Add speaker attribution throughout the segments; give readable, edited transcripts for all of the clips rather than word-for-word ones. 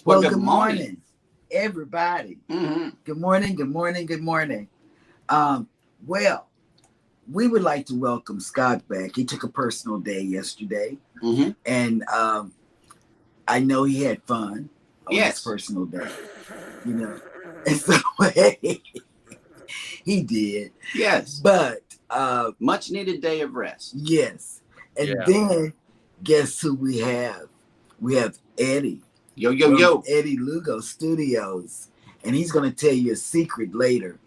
Speaker 1: Well,
Speaker 2: good
Speaker 1: good
Speaker 2: morning.
Speaker 1: morning, everybody.
Speaker 2: Mm-hmm.
Speaker 1: Good morning, good morning, good morning. Um, well, we would like to welcome Scott back. He took a personal day yesterday,
Speaker 2: Mm-hmm.
Speaker 1: and I know he had fun on his
Speaker 2: Yes.
Speaker 1: personal day, you know. And so he did.
Speaker 2: Yes.
Speaker 1: But
Speaker 2: Much needed day of rest.
Speaker 1: yes. And
Speaker 3: Yeah.
Speaker 1: then guess who we have? We have Eddie
Speaker 2: Yo, yo,
Speaker 1: from
Speaker 2: yo.
Speaker 1: Eddie Lugo Studios. And he's going to tell you a secret later.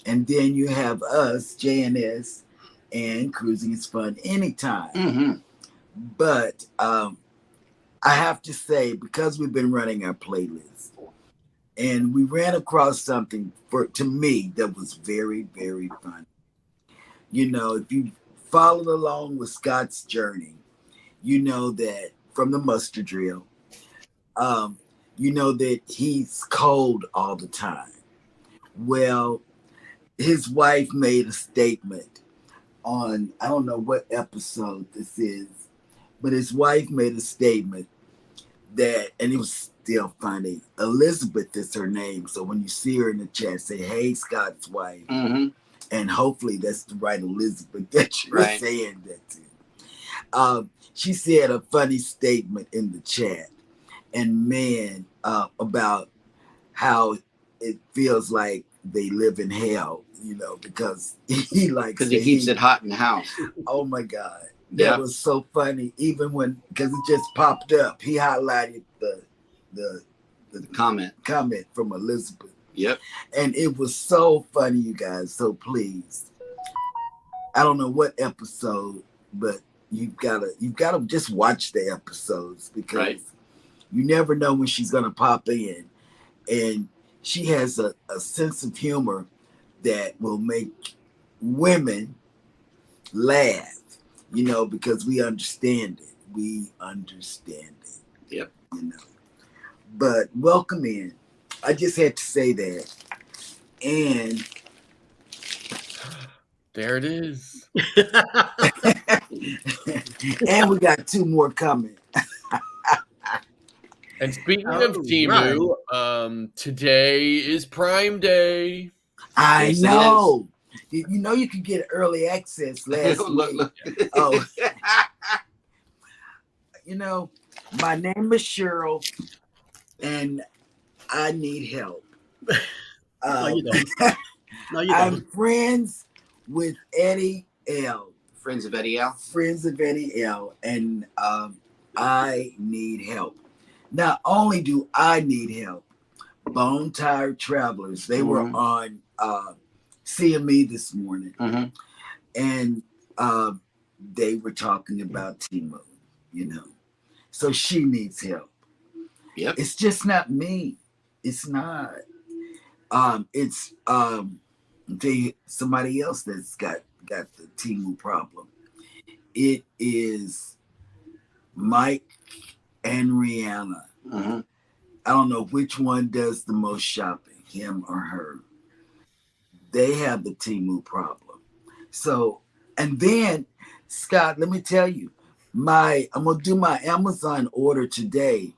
Speaker 1: And then you have us, JNS, and Cruising is Fun Anytime.
Speaker 2: Mm-hmm.
Speaker 1: But I have to say, because we've been running our playlist, and we ran across something to me that was very, very fun. You know, if you followed along with Scott's journey, you know that from the muster drill, um, you know that he's cold all the time. Well, his wife made a statement on, I don't know what episode this is, but his wife made a statement that, and it was still funny. Elizabeth is her name. So when you see her in the chat, say, hey, Scott's wife.
Speaker 2: Mm-hmm.
Speaker 1: And hopefully that's the right Elizabeth that you're
Speaker 2: Right.
Speaker 1: saying that to. She said a funny statement in the chat. And man, about how it feels like they live in hell, you know, because he likes
Speaker 2: Because he keeps it hot in the house.
Speaker 1: Oh my God. That
Speaker 2: Yeah.
Speaker 1: was so funny. Even when, because it just popped up, he highlighted the
Speaker 2: Comment.
Speaker 1: comment from Elizabeth.
Speaker 2: Yep.
Speaker 1: And it was so funny, you guys. So please, I don't know what episode, but you've gotta just watch the episodes because
Speaker 2: Right.
Speaker 1: you never know when she's gonna pop in. And she has a sense of humor that will make women laugh, you know, because we understand it. We understand it.
Speaker 2: Yep.
Speaker 1: You know. But welcome in. I just had to say that. And
Speaker 3: There it is.
Speaker 1: and we got two more coming.
Speaker 3: And speaking
Speaker 4: All
Speaker 3: of Timu, today is Prime Day.
Speaker 1: I
Speaker 2: Yes, it
Speaker 1: know. You know you can get early access last
Speaker 2: Look,
Speaker 1: week.
Speaker 2: look.
Speaker 1: Oh. You know, my name is Cheryl, and I need help.
Speaker 4: No, you don't. No, you
Speaker 1: I'm
Speaker 4: don't.
Speaker 1: friends with Eddie L.
Speaker 2: Friends of Eddie L.
Speaker 1: Friends of Eddie L. And I need help. Not only do I need help, Bone Tired Travelers, they were on CME this morning.
Speaker 2: Mm-hmm.
Speaker 1: And they were talking about Timu, you know. So she needs help.
Speaker 2: Yep.
Speaker 1: It's just not me. It's not. It's somebody else that's got the Timu problem. It is Mike and Rihanna.
Speaker 2: Mm-hmm.
Speaker 1: I don't know which one does the most shopping, him or her. They have the Timu problem. So, and then Scott, let me tell you, I'm gonna do my Amazon order today.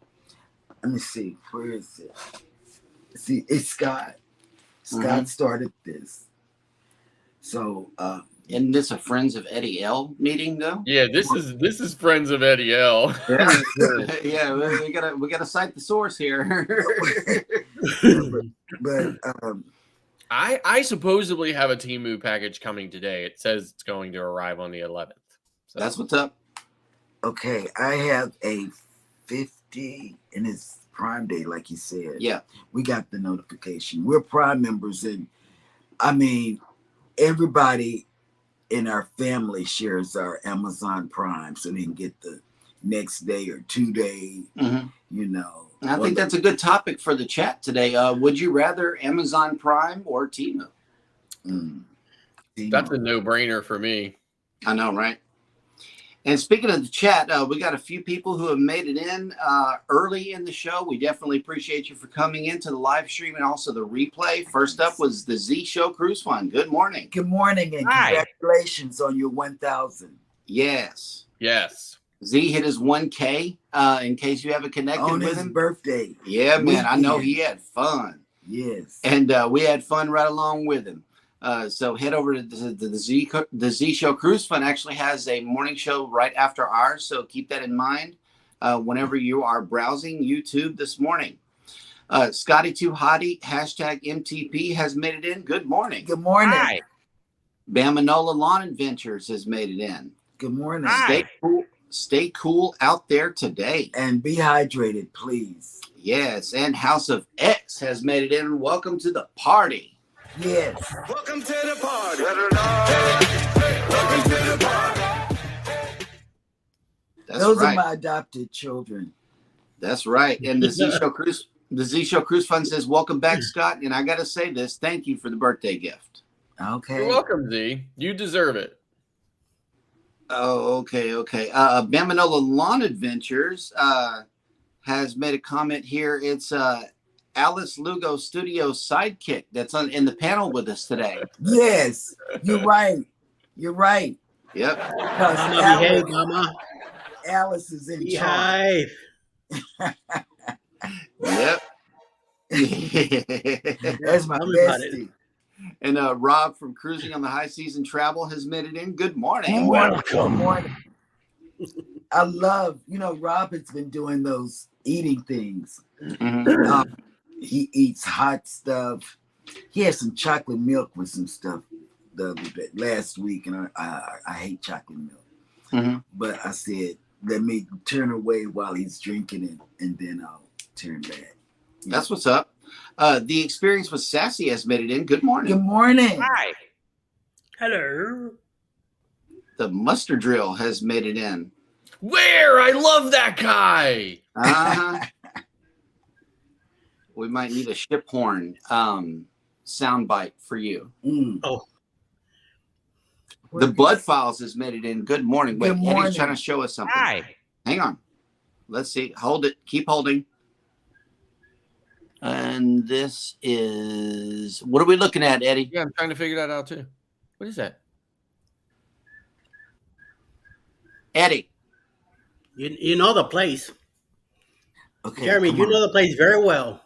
Speaker 1: Let me see, where is it? See, it's Scott. Scott started this. So
Speaker 2: Isn't this a Friends of Eddie L meeting though?
Speaker 3: Yeah, this is Friends of Eddie L.
Speaker 2: Yeah. Yeah, we gotta cite the source here.
Speaker 1: but
Speaker 3: I supposedly have a Timu package coming today. It says it's going to arrive on the 11th. So
Speaker 2: That's what's up.
Speaker 1: okay, I have a 50 and it's Prime Day, like you said.
Speaker 2: Yeah.
Speaker 1: We got the notification. We're Prime members, and I mean, everybody in our family shares our Amazon Prime, so they can get the next day or 2 day.
Speaker 2: Mm-hmm.
Speaker 1: You know,
Speaker 2: I think that's a good topic for the chat today. Would you rather Amazon Prime or Timu?
Speaker 3: that's a no-brainer for me.
Speaker 2: I know, right? And speaking of the chat, we got a few people who have made it in early in the show. We definitely appreciate you for coming into the live stream and also the replay. First up was the Z Show Cruise Fun. Good morning.
Speaker 1: Good morning, and
Speaker 3: Hi.
Speaker 1: congratulations on your 1,000.
Speaker 2: Yes.
Speaker 3: Yes.
Speaker 2: Z hit his 1K in case you haven't connected
Speaker 1: on
Speaker 2: with
Speaker 1: his
Speaker 2: him.
Speaker 1: birthday.
Speaker 2: Yeah, man, I know
Speaker 1: weekend.
Speaker 2: he had fun.
Speaker 1: Yes.
Speaker 2: And we had fun right along with him. So head over to the Z Show Cruise Fund actually has a morning show right after ours. So keep that in mind whenever you are browsing YouTube this morning. Scotty Too Hottie, hashtag MTP has made it in. Good morning.
Speaker 1: Good morning.
Speaker 3: Hi.
Speaker 2: Bamanola Lawn Adventures has made it in.
Speaker 1: Good morning.
Speaker 3: Hi.
Speaker 2: Stay cool out there today.
Speaker 1: And be hydrated, please.
Speaker 2: Yes, and House of X has made it in. Welcome to the party.
Speaker 1: Yes.
Speaker 5: Welcome to the party. Welcome to the party.
Speaker 2: That's
Speaker 1: Those
Speaker 2: right.
Speaker 1: are my adopted children.
Speaker 2: That's right. And the Z Show Cruise Fund says, "Welcome back, Scott." And I got to say this: thank you for the birthday gift.
Speaker 1: Okay.
Speaker 3: You're welcome, Z. You deserve it.
Speaker 2: Oh, okay. Bamanola Lawn Adventures has made a comment here. It's Alice Lugo Studio sidekick that's in the panel with us today.
Speaker 1: Yes. You're right. You're right.
Speaker 2: Yep.
Speaker 1: Because
Speaker 4: Mama, behave, Mama.
Speaker 1: Alice is in charge.
Speaker 4: Behave.
Speaker 2: Yep.
Speaker 1: That's my
Speaker 4: Tell me about it.
Speaker 1: bestie.
Speaker 2: And Rob from Cruising on the High Season Travel has made it in. Good morning.
Speaker 1: Good morning. I love, Rob has been doing those eating things.
Speaker 2: Mhm.
Speaker 1: He eats hot stuff. He had some chocolate milk with some stuff the other day, last week, and I hate chocolate milk.
Speaker 2: Mhm.
Speaker 1: But I said, let me turn away while he's drinking it, and then I'll turn back.
Speaker 2: That's what's up. The Experience with Sassy has made it in. Good morning.
Speaker 1: Good morning.
Speaker 3: Hi.
Speaker 4: Hello.
Speaker 2: The Muster Drill has made it in.
Speaker 3: Where? I love that guy.
Speaker 2: Uh-huh. We might need a ship horn soundbite for you.
Speaker 4: Oh,
Speaker 2: The Blood Files has made it in. Good morning. Wait,
Speaker 1: Good morning.
Speaker 2: Eddie's trying to show us something.
Speaker 3: Hi.
Speaker 2: Hang on. Let's see. Hold it. Keep holding. And this is, what are we looking at, Eddie?
Speaker 3: Yeah, I'm trying to figure that out too. What is that?
Speaker 2: Eddie.
Speaker 4: you know the place.
Speaker 1: Okay,
Speaker 4: Jeremy,
Speaker 1: come
Speaker 4: you
Speaker 1: on.
Speaker 4: know the place very well.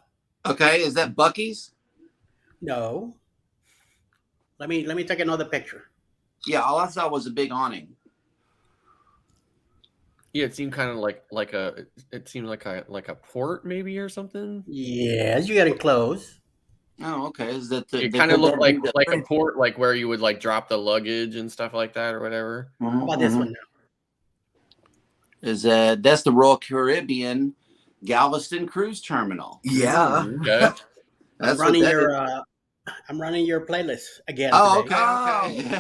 Speaker 2: Okay, is that Bucky's?
Speaker 4: No. Let me take another picture.
Speaker 2: Yeah, all I saw was a big awning.
Speaker 3: Yeah, it seemed kind of like a port maybe or something.
Speaker 4: Yes, you're getting close.
Speaker 2: Oh, okay. Is that the?
Speaker 3: It
Speaker 2: they
Speaker 3: kind of
Speaker 2: put
Speaker 3: looked
Speaker 2: that in
Speaker 3: like
Speaker 2: the-
Speaker 3: a port, like where you would like drop the luggage and stuff like that or whatever.
Speaker 2: Mhm,
Speaker 4: How about this
Speaker 2: mhm.
Speaker 4: one now?
Speaker 2: Is that's the Royal Caribbean Galveston Cruise Terminal?
Speaker 1: Yeah.
Speaker 3: Okay.
Speaker 2: That's
Speaker 4: I'm running
Speaker 2: what that
Speaker 4: your
Speaker 2: is.
Speaker 4: I'm running your playlist again.
Speaker 2: Oh,
Speaker 4: today.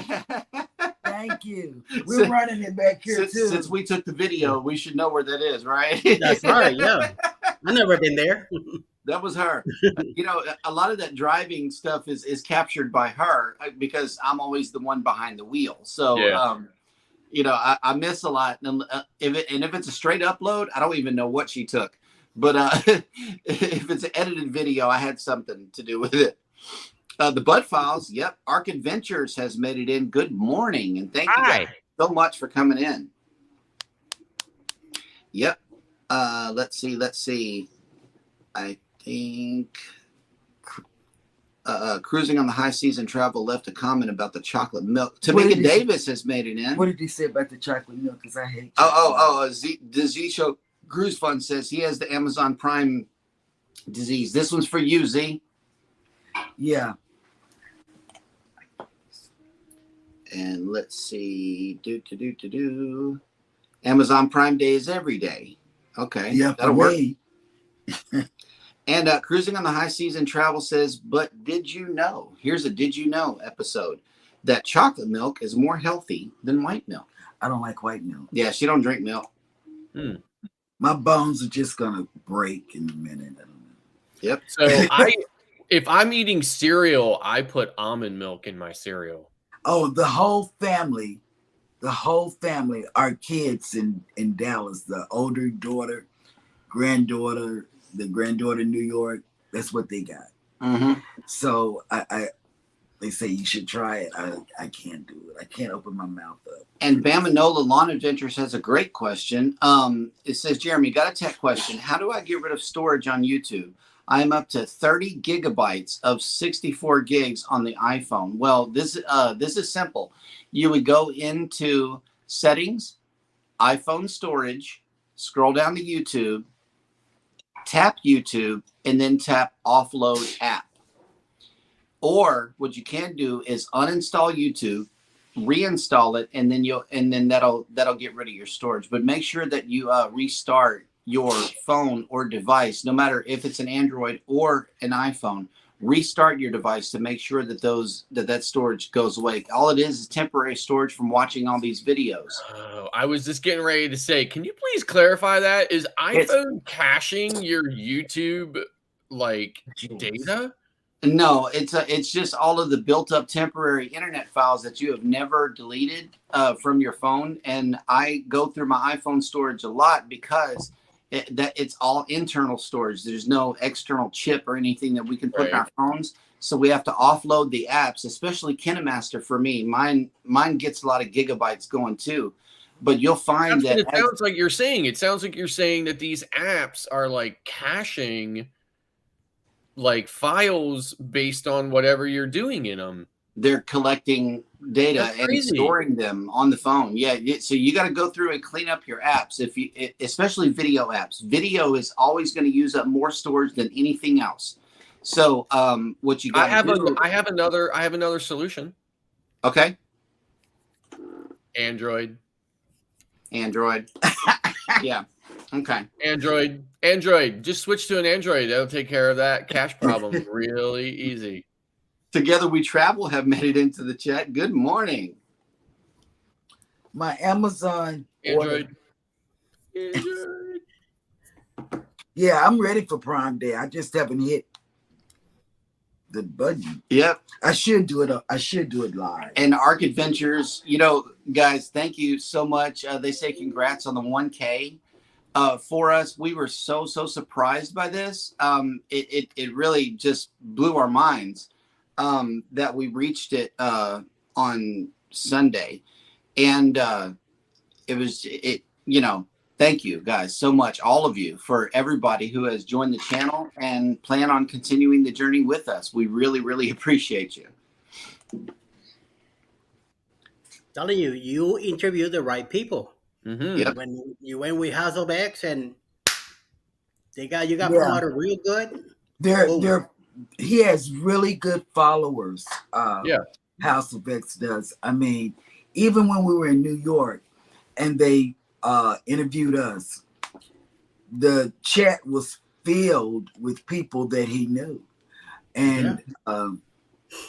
Speaker 2: okay.
Speaker 1: Thank you. We're running it back here too.
Speaker 2: Since we took the video, we should know where that is, right?
Speaker 4: That's right. Yeah, I've never been there.
Speaker 2: That was her. A lot of that driving stuff is captured by her because I'm always the one behind the wheel. So,
Speaker 3: Yeah.
Speaker 2: I miss a lot. And if it's a straight upload, I don't even know what she took. But if it's an edited video, I had something to do with it. The Bud Files, yep. Arc Adventures has made it in. Good morning, and thank you guys so much for coming in. Yep. Let's see. I think Cruising on the High Season Travel left a comment about the chocolate milk. Tamika Davis has made it in.
Speaker 1: What did he say about the chocolate milk? Because I hate chocolate.
Speaker 2: The Z Show Cruise Fund says he has the Amazon Prime disease. This one's for you, Z.
Speaker 1: Yeah.
Speaker 2: And let's see. Amazon Prime Day is every day. Okay.
Speaker 1: Yeah,
Speaker 2: that'll work.
Speaker 1: me.
Speaker 2: And Cruising on the High Season Travel says, but did you know? Here's a Did You Know episode that chocolate milk is more healthy than white milk.
Speaker 1: I don't like white milk.
Speaker 2: Yeah, she don't drink milk.
Speaker 1: My bones are just gonna break in a minute. I don't know.
Speaker 2: Yep.
Speaker 3: So if I'm eating cereal, I put almond milk in my cereal.
Speaker 1: Oh, the whole family, our kids in Dallas, the older daughter, granddaughter, the granddaughter in New York, that's what they got.
Speaker 2: Mm-hmm.
Speaker 1: So they say you should try it. I can't do it. I can't open my mouth up.
Speaker 2: And Bamanola Lawn Adventures has a great question. It says, Jeremy, got a tech question. How do I get rid of storage on YouTube? I'm up to 30 gigabytes of 64 gigs on the iPhone. Well, this is simple. You would go into settings, iPhone storage, scroll down to YouTube, tap YouTube, and then tap offload app. Or what you can do is uninstall YouTube, reinstall it, and then that'll get rid of your storage. But make sure that you restart your phone or device, no matter if it's an Android or an iPhone. Restart your device to make sure that that storage goes away. All it is temporary storage from watching all these videos.
Speaker 3: Oh, I was just getting ready to say, can you please clarify that? Is iPhone caching your YouTube like data?
Speaker 2: No, it's just all of the built-up temporary internet files that you have never deleted from your phone. And I go through my iPhone storage a lot because it's all internal storage. There's no external chip or anything that we can put in our phones. So we have to offload the apps, especially KineMaster for me. Mine gets a lot of gigabytes going too. But you'll find that
Speaker 3: it sounds like you're saying. It sounds like you're saying that these apps are like caching like files based on whatever you're doing in them.
Speaker 2: They're collecting data and storing them on the phone. Yeah. So you got to go through and clean up your apps. Especially video apps. Video is always going to use up more storage than anything else. So what you got?
Speaker 3: I have another solution.
Speaker 2: Okay.
Speaker 3: Android.
Speaker 2: Yeah. Okay.
Speaker 3: Android. Just switch to an Android. That'll take care of that cache problem really easy.
Speaker 2: Together We Travel have made it into the chat. Good morning.
Speaker 1: My Amazon
Speaker 3: Android.
Speaker 1: Yeah, I'm ready for Prime Day. I just haven't hit the button.
Speaker 2: Yep.
Speaker 1: I should do it live.
Speaker 2: And Arc Adventures, guys, thank you so much. They say congrats on the 1K. For us, we were so surprised by this. It really just blew our minds that we reached it on Sunday, and thank you guys so much, all of you, for everybody who has joined the channel and plan on continuing the journey with us. We really appreciate you.
Speaker 4: Telling you, you interview the right people.
Speaker 3: Mm-hmm.
Speaker 2: Yep.
Speaker 4: When you went with Hasselbeck's and you got promoted real good.
Speaker 1: He has really good followers. Hasselbeck's does. I mean, even when we were in New York and they interviewed us, the chat was filled with people that he knew. And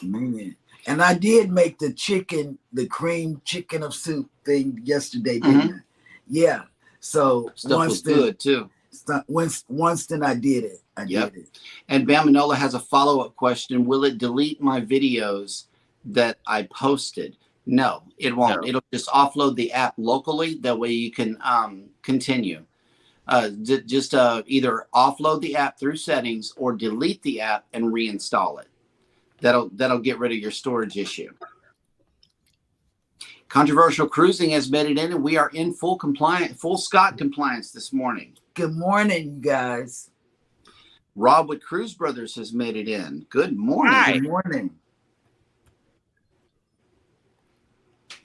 Speaker 1: man. And I did make the cream chicken of soup thing yesterday, didn't I? Yeah. So
Speaker 2: Stuff was good too.
Speaker 1: Winston, I did it. I did it.
Speaker 2: And Bamanola has a follow-up question. Will it delete my videos that I posted? No, it won't. No. It'll just offload the app locally. That way you can continue. Just either offload the app through settings or delete the app and reinstall it. That'll get rid of your storage issue. Controversial Cruising has made it in, and we are in full Scott compliance this morning.
Speaker 1: Good morning, you guys.
Speaker 2: Rob with Cruise Brothers has made it in. Good morning.
Speaker 1: Hi. Good morning.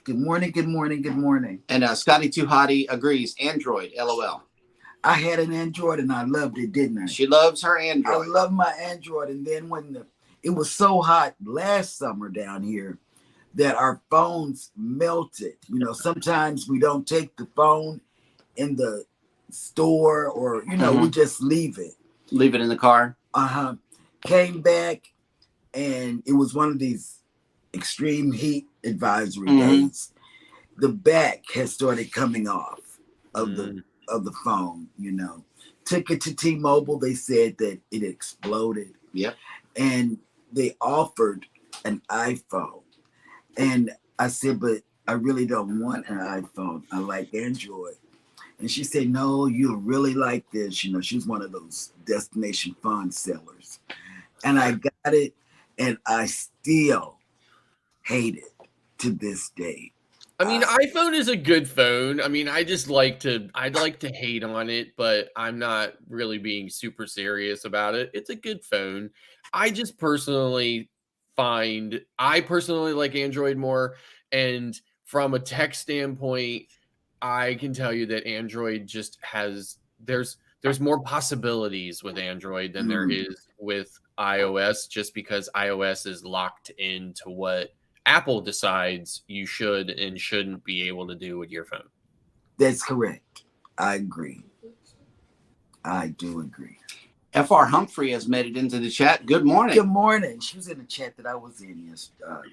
Speaker 1: Good morning. Good morning. Good morning.
Speaker 2: And Scotty Too Hottie agrees. Android, LOL.
Speaker 1: I had an Android and I loved it, didn't I?
Speaker 2: She loves her Android.
Speaker 1: I love my Android, and then when it was so hot last summer down here that our phones melted. Sometimes we don't take the phone in the store or, we just leave it.
Speaker 2: Leave it in the car.
Speaker 1: Came back and it was one of these extreme heat advisory days. The back has started coming off of the phone, Took it to T-Mobile. They said that it exploded.
Speaker 2: Yep.
Speaker 1: And they offered an iPhone. And I said, but I really don't want an iPhone. I like Android. And she said, no, you'll really like this. She's one of those destination fund sellers. And I got it, and I still hate it to this day.
Speaker 3: I mean, iPhone is a good phone. I mean, I'd like to hate on it, but I'm not really being super serious about it. It's a good phone. I personally like Android more. And from a tech standpoint, I can tell you that Android just there's more possibilities with Android than there is with iOS, just because iOS is locked into what Apple decides you should and shouldn't be able to do with your phone.
Speaker 1: That's correct. I agree. I do agree.
Speaker 2: F.R. Humphrey has made it into the chat. Good morning.
Speaker 1: Good morning. She was in the chat that I was in yesterday.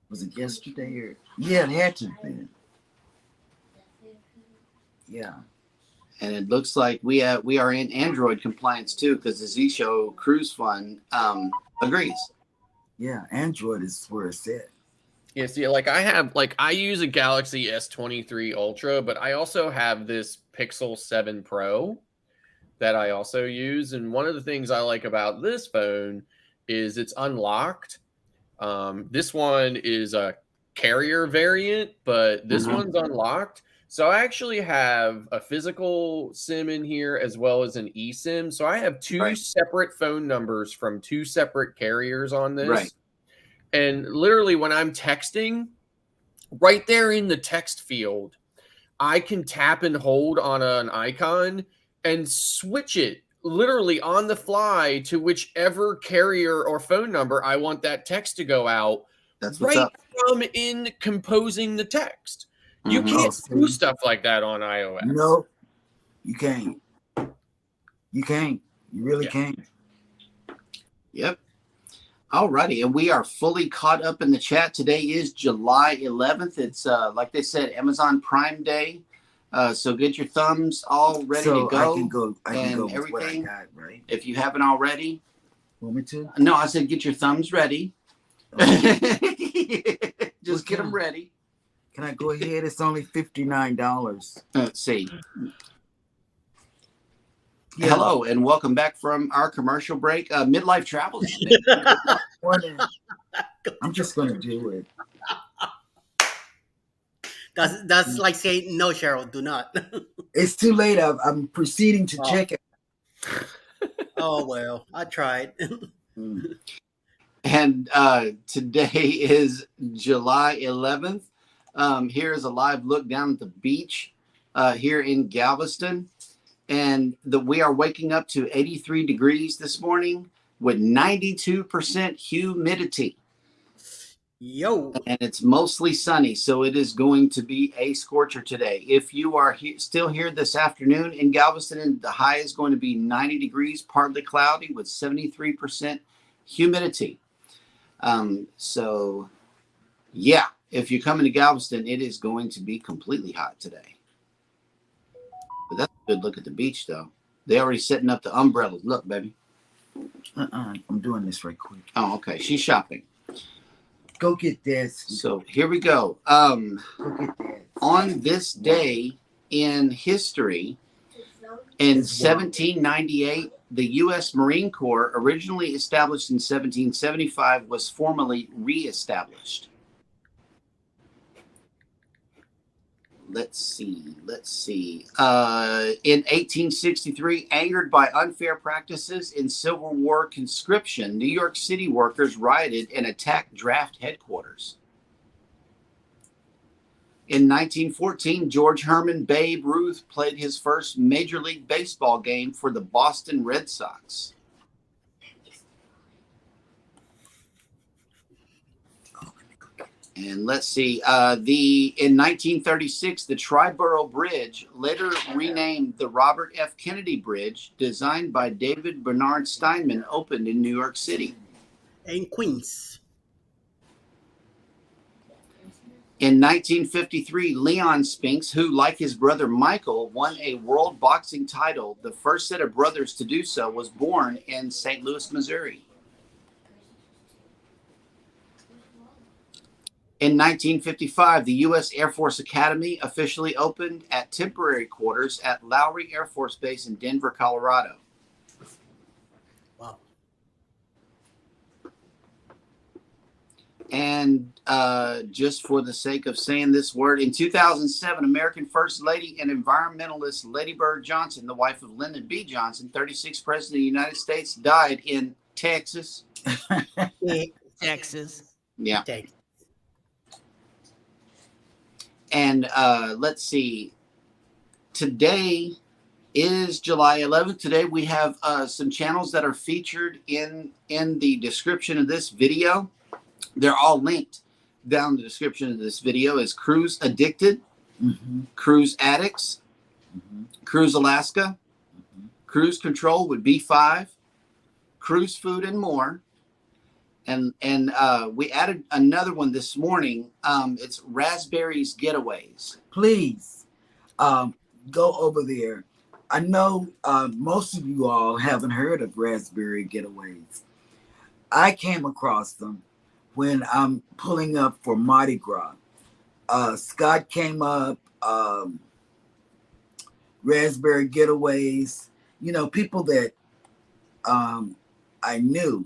Speaker 1: Was it yesterday or? Yeah, it had to have been. Yeah.
Speaker 2: And it looks like we are in Android compliance too, because the Z Show Cruise Fund agrees.
Speaker 1: Yeah, Android is where it's at.
Speaker 3: Yeah, see, I use a Galaxy S23 Ultra, but I also have this Pixel 7 Pro that I also use. And one of the things I like about this phone is it's unlocked. This one is a carrier variant, but this one's unlocked. So I actually have a physical SIM in here as well as an eSIM. So I have two separate phone numbers from two separate carriers on this.
Speaker 2: Right.
Speaker 3: And literally when I'm texting, right there in the text field, I can tap and hold on an icon and switch it literally on the fly to whichever carrier or phone number I want that text to go out.
Speaker 2: That's what's up.
Speaker 3: From in composing the text. You can't do stuff like that on iOS.
Speaker 1: No, you can't. You can't. You really can't.
Speaker 2: Yep. Alrighty, and we are fully caught up in the chat. Today is July 11th. It's like they said, Amazon Prime Day. So get your thumbs all ready to go.
Speaker 1: I can go with
Speaker 2: everything.
Speaker 1: what I got, right?
Speaker 2: If you haven't already.
Speaker 1: Want me to?
Speaker 2: No, I said get your thumbs ready. Okay. Just get them ready.
Speaker 1: Can I go ahead? It's only $59.
Speaker 2: Let's see. Yeah. Hello and welcome back from our commercial break. Midlife Travel.
Speaker 1: I'm just going to do it.
Speaker 4: That's like saying no, Cheryl. Do not.
Speaker 1: It's too late. I'm proceeding to check it.
Speaker 4: Oh well, I tried.
Speaker 2: And today is July 11th. Here is a live look down at the beach here in Galveston. And we are waking up to 83 degrees this morning with 92% humidity.
Speaker 4: Yo.
Speaker 2: And it's mostly sunny, so it is going to be a scorcher today. If you are still here this afternoon in Galveston, the high is going to be 90 degrees, partly cloudy with 73% humidity. So, yeah, if you're coming to Galveston, it is going to be completely hot today. But that's a good look at the beach, though. They're already setting up the umbrellas. Look, baby.
Speaker 1: I'm doing this right quick.
Speaker 2: Oh, okay. She's shopping.
Speaker 1: Go get this.
Speaker 2: So here we go. On this day in history, in 1798, the U.S. Marine Corps, originally established in 1775, was formally reestablished. Let's see. In 1863, angered by unfair practices in Civil War conscription, New York City workers rioted and attacked draft headquarters. In 1914, George Herman Babe Ruth played his first Major League Baseball game for the Boston Red Sox. And let's see, in 1936, the Triborough Bridge, later renamed the Robert F. Kennedy Bridge, designed by David Bernard Steinman, opened in New York City.
Speaker 4: In Queens.
Speaker 2: In 1953, Leon Spinks, who, like his brother Michael, won a world boxing title, the first set of brothers to do so, was born in St. Louis, Missouri. In 1955, the U.S. Air Force Academy officially opened at temporary quarters at Lowry Air Force Base in Denver, Colorado.
Speaker 4: Wow.
Speaker 2: And just for the sake of saying this word, in 2007, American First Lady and environmentalist Lady Bird Johnson, the wife of Lyndon B. Johnson, 36th President of the United States, died in Texas.
Speaker 6: Texas.
Speaker 2: Yeah. And let's see. Today is July 11th. Today we have some channels that are featured in the description of this video. They're all linked down the description of this video. Is Cruise Addicted, Cruise Addicts, Cruise Alaska, Cruise Control with B5, Cruise Food and more. And we added another one this morning. It's Raspberries Getaways.
Speaker 1: Please go over there. I know most of you all haven't heard of Raspberry Getaways. I came across them when I'm pulling up for Mardi Gras. Scott came up, Raspberry Getaways, you know, people that I knew.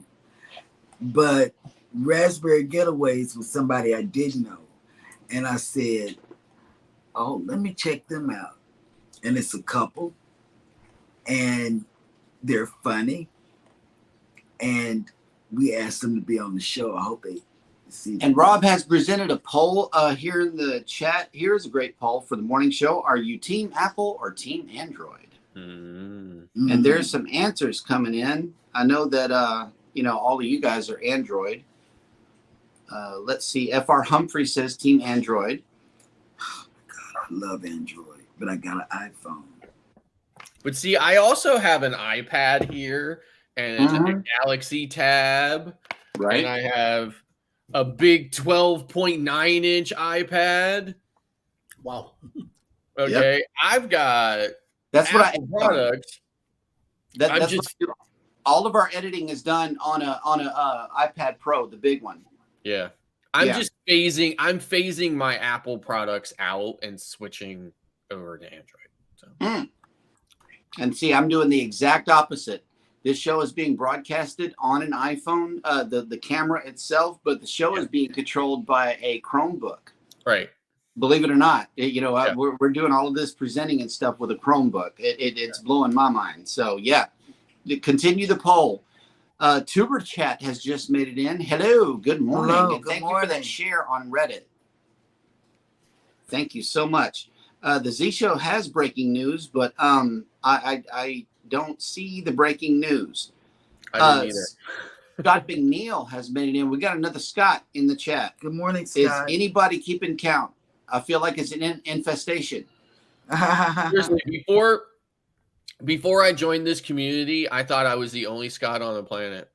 Speaker 1: But Raspberry Getaways was somebody I didn't know. And I said, oh, let me check them out. And it's a couple. And they're funny. And we asked them to be on the show. I hope they see them.
Speaker 2: And Rob has presented a poll here in the chat. Here's a great poll for the morning show. Are you Team Apple or Team Android? And there's some answers coming in. I know that... you know, all of you guys are Android. Let's see. FR Humphrey says Team Android.
Speaker 1: Oh my God, I love Android, but I got an iPhone.
Speaker 3: But see, I also have an iPad here and a Galaxy Tab.
Speaker 2: Right.
Speaker 3: And I have a big 12.9-inch iPad.
Speaker 4: Wow.
Speaker 3: Okay. Yep. I've got
Speaker 2: that's
Speaker 3: Apple products.
Speaker 2: That's just all of our editing is done on a iPad Pro, the big one.
Speaker 3: Yeah. I'm phasing my Apple products out and switching over to Android. So.
Speaker 2: And see, I'm doing the exact opposite. This show is being broadcasted on an iPhone, the camera itself, but the show is being controlled by a Chromebook.
Speaker 3: Right.
Speaker 2: Believe it or not, we're doing all of this presenting and stuff with a Chromebook. It's blowing my mind. So yeah. Continue the poll. Tuber Chat has just made it in. Hello, good morning.
Speaker 1: Hello,
Speaker 2: and thank you for that share on Reddit. Thank you so much. The Z Show has breaking news, but I don't see the breaking news.
Speaker 3: I didn't either.
Speaker 2: Scott McNeil has made it in. We got another Scott in the chat.
Speaker 1: Good morning, Scott.
Speaker 2: Is anybody keeping count? I feel like it's an infestation.
Speaker 3: Seriously, before I joined this community, I thought I was the only Scott on the planet.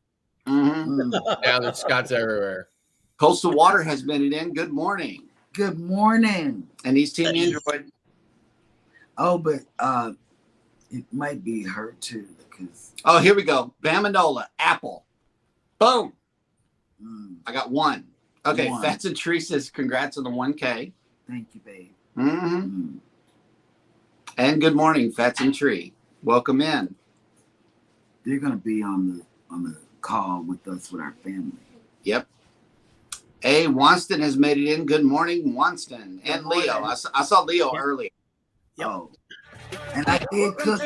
Speaker 3: Now there's Scotts everywhere.
Speaker 2: Coastal Water has made it in. Good morning.
Speaker 1: Good morning.
Speaker 2: And he's Team Android.
Speaker 1: Oh, but it might be her too.
Speaker 2: Oh, here we go. Bamandola, Apple. Boom. I got one. Okay, Fats and Tree says congrats on the 1K.
Speaker 1: Thank you, babe.
Speaker 2: And good morning, Fats and Tree. Welcome in.
Speaker 1: They're gonna be on the call with us with our family.
Speaker 2: Yep. Hey, Wanston has made it in. Good morning, Wanston. And Leo. I saw Leo earlier.
Speaker 1: Yep. Oh. And I did cook.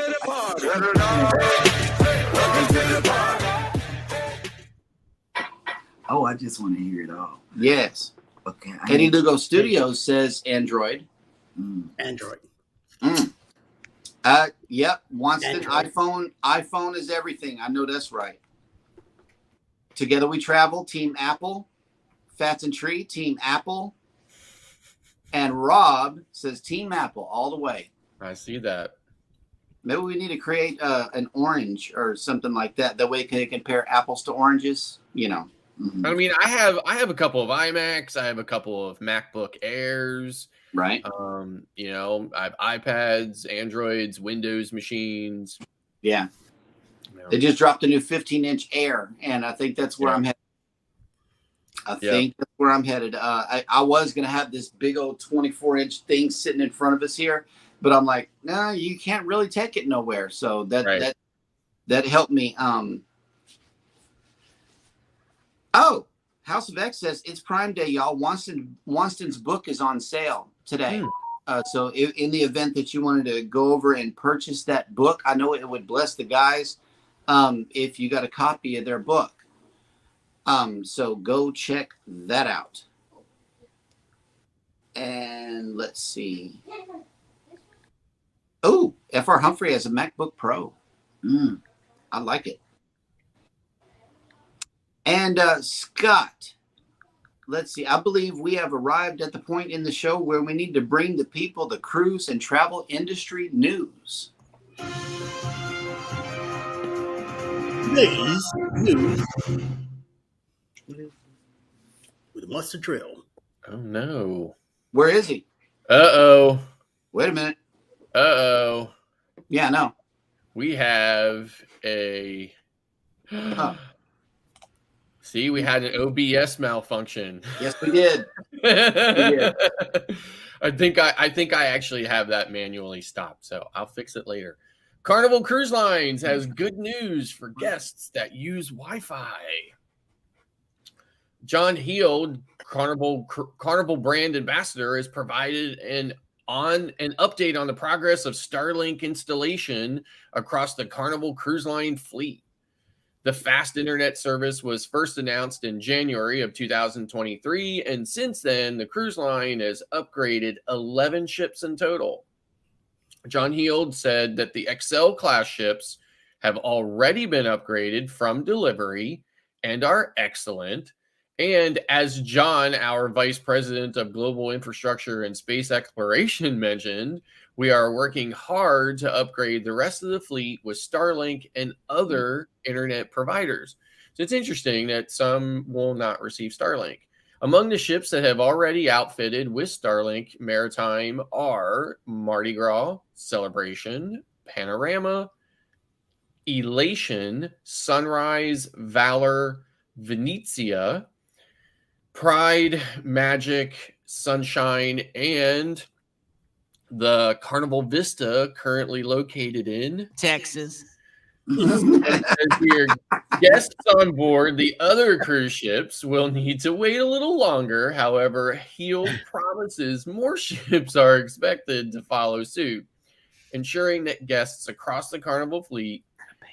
Speaker 1: Oh, I just want to hear it all.
Speaker 2: Yes.
Speaker 1: Okay.
Speaker 2: Eddie Lugo Studios says Android.
Speaker 4: Android.
Speaker 2: Yep. Wanston,
Speaker 4: Android.
Speaker 2: iPhone is everything. I know that's right. Together We Travel, Team Apple. Fats and Tree, Team Apple. And Rob says Team Apple all the way.
Speaker 3: I see that.
Speaker 2: Maybe we need to create an orange or something like that. That way we can compare apples to oranges, you know.
Speaker 3: I mean, I have a couple of iMacs. I have a couple of MacBook Airs.
Speaker 2: Right.
Speaker 3: You know, I have iPads, Androids, Windows machines.
Speaker 2: Yeah.
Speaker 3: You know.
Speaker 2: They just dropped a new 15-inch Air, and I think that's where I'm headed. I think that's where I'm headed. I was going to have this big old 24-inch thing sitting in front of us here, but I'm like, no, you can't really take it nowhere. So that helped me. House of X says it's Prime Day, y'all. Wanston's book is on sale today. So in the event that you wanted to go over and purchase that book, I know it would bless the guys if you got a copy of their book. So go check that out. And let's see. Oh, F.R. Humphrey has a MacBook Pro. I like it. And Scott, let's see. I believe we have arrived at the point in the show where we need to bring the people the cruise and travel industry news.
Speaker 4: Today's news with Mustard Drill.
Speaker 3: Oh no.
Speaker 2: Where is he?
Speaker 3: Uh-oh.
Speaker 2: Wait a minute.
Speaker 3: Uh-oh.
Speaker 2: Yeah, no.
Speaker 3: We have a See, we had an OBS malfunction.
Speaker 2: Yes, we did.
Speaker 3: I think I actually have that manually stopped, so I'll fix it later. Carnival Cruise Lines has good news for guests that use Wi-Fi. John Heald, Carnival brand ambassador, has provided an update on the progress of Starlink installation across the Carnival Cruise Line fleet. The fast internet service was first announced in January of 2023, and since then, the cruise line has upgraded 11 ships in total. John Heald said that the Excel class ships have already been upgraded from delivery and are excellent. And as John, our Vice President of Global Infrastructure and Space Exploration, mentioned, we are working hard to upgrade the rest of the fleet with Starlink and other internet providers. So it's interesting that some will not receive Starlink. Among the ships that have already outfitted with Starlink Maritime are Mardi Gras, Celebration, Panorama, Elation, Sunrise, Valor, Venezia, Pride, Magic, Sunshine, and the Carnival Vista, currently located in
Speaker 6: Texas.
Speaker 3: As we are guests on board the other cruise ships will need to wait a little longer. However, Heald promises more ships are expected to follow suit, ensuring that guests across the Carnival fleet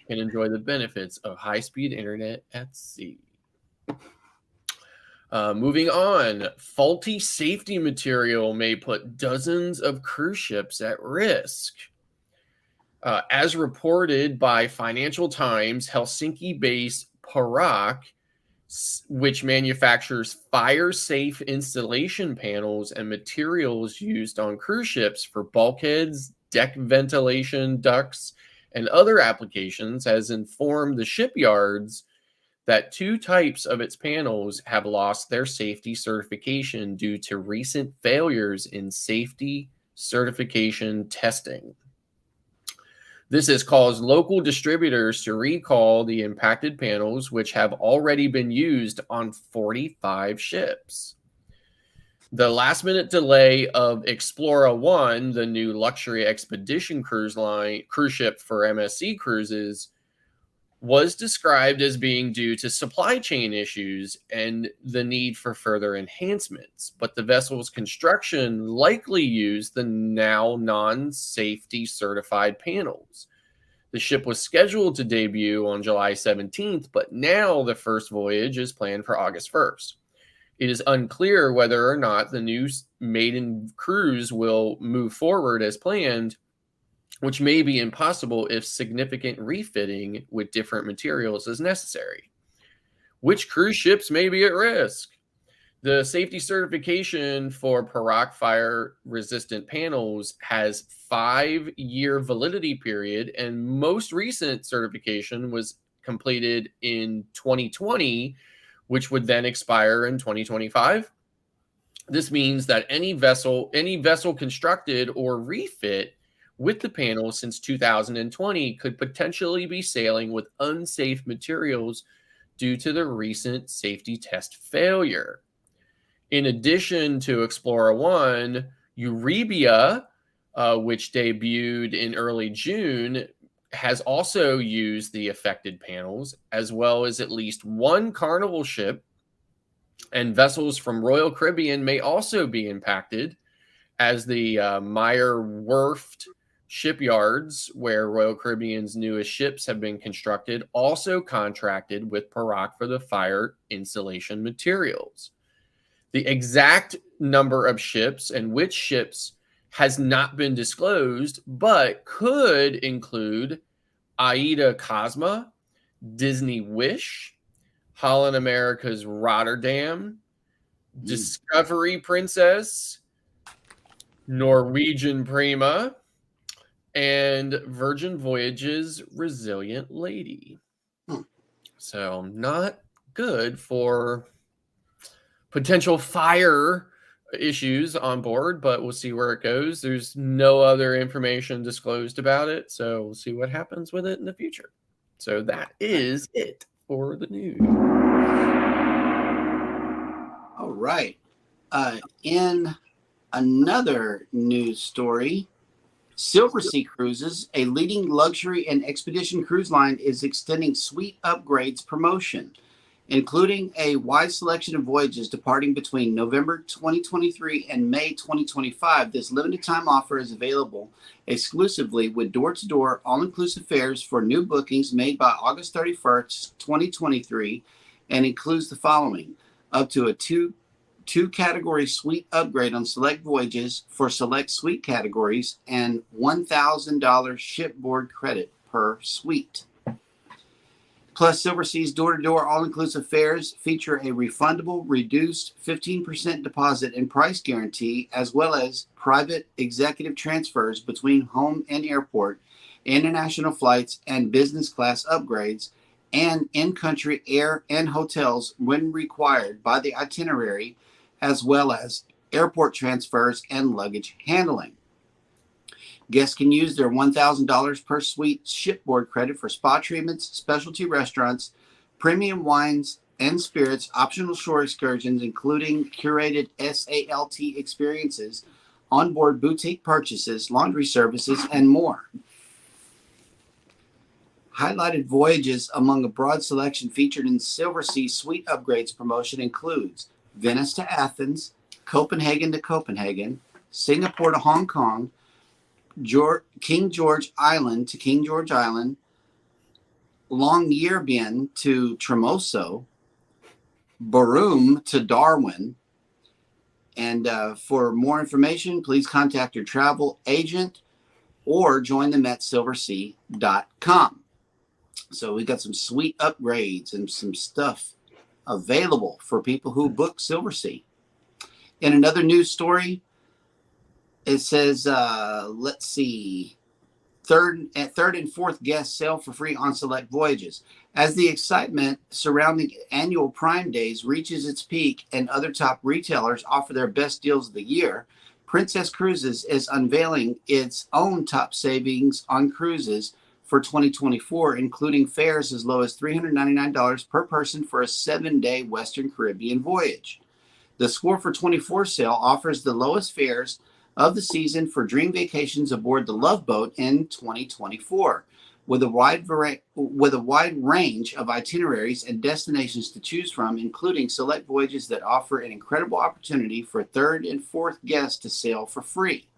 Speaker 3: can enjoy the benefits of high-speed internet at sea. Moving on, faulty safety material may put dozens of cruise ships at risk. As reported by Financial Times, Helsinki-based Paroc, which manufactures fire-safe installation panels and materials used on cruise ships for bulkheads, deck ventilation ducts, and other applications, has informed the shipyards that 2 types of its panels have lost their safety certification due to recent failures in safety certification testing. This has caused local distributors to recall the impacted panels, which have already been used on 45 ships. The last-minute delay of Explora 1, the new luxury expedition cruise ship for MSC Cruises, was described as being due to supply chain issues and the need for further enhancements, but the vessel's construction likely used the now non-safety certified panels. The ship was scheduled to debut on July 17th, but now the first voyage is planned for August 1st. It is unclear whether or not the new maiden cruise will move forward as planned, which may be impossible if significant refitting with different materials is necessary. Which cruise ships may be at risk? The safety certification for Paroc fire-resistant panels has 5-year validity period, and most recent certification was completed in 2020, which would then expire in 2025. This means that any vessel constructed or refit with the panel since 2020 could potentially be sailing with unsafe materials due to the recent safety test failure. In addition to Explora 1, Eurybia, which debuted in early June, has also used the affected panels, as well as at least one Carnival ship And vessels from Royal Caribbean may also be impacted, as the Meyer Werft shipyards, where Royal Caribbean's newest ships have been constructed, also contracted with Paroc for the fire insulation materials. The exact number of ships and which ships has not been disclosed, but could include Aida Cosma, Disney Wish, Holland America's Rotterdam, Discovery Princess, Norwegian Prima, and Virgin Voyages Resilient Lady. So not good for potential fire issues on board, but we'll see where it goes. There's no other information disclosed about it, so we'll see what happens with it in the future. So that is it for the news.
Speaker 2: All right. In another news story, Silversea Cruises, a leading luxury and expedition cruise line, is extending suite upgrades promotion, including a wide selection of voyages departing between November 2023 and May 2025. This limited time offer is available exclusively with door-to-door all-inclusive fares for new bookings made by August 31st, 2023, and includes the following: up to a two-category suite upgrade on select voyages for select suite categories, and $1,000 shipboard credit per suite. Plus, Silversea's door-to-door all-inclusive fares feature a refundable, reduced 15% deposit and price guarantee, as well as private executive transfers between home and airport, international flights, and business class upgrades, and in-country air and hotels when required by the itinerary, as well as airport transfers and luggage handling. Guests can use their $1,000 per suite shipboard credit for spa treatments, specialty restaurants, premium wines and spirits, optional shore excursions, including curated SALT experiences, onboard boutique purchases, laundry services, and more. Highlighted voyages among a broad selection featured in Silversea Suite Upgrades promotion includes Venice to Athens, Copenhagen to Copenhagen, Singapore to Hong Kong, King George Island to King George Island, Longyearbyen to Tremoso, Barum to Darwin. And for more information, please contact your travel agent or join them at silversea.com. So we got some sweet upgrades and some stuff available for people who book Silversea. In another news story, it says, let's see, third and fourth guests sail for free on select voyages. As the excitement surrounding annual Prime Days reaches its peak and other top retailers offer their best deals of the year, Princess Cruises is unveiling its own top savings on cruises for 2024, including fares as low as $399 per person for a 7-day Western Caribbean voyage. The Score for 24 sale offers the lowest fares of the season for dream vacations aboard the Love Boat in 2024, with a wide range of itineraries and destinations to choose from, including select voyages that offer an incredible opportunity for third and fourth guests to sail for free.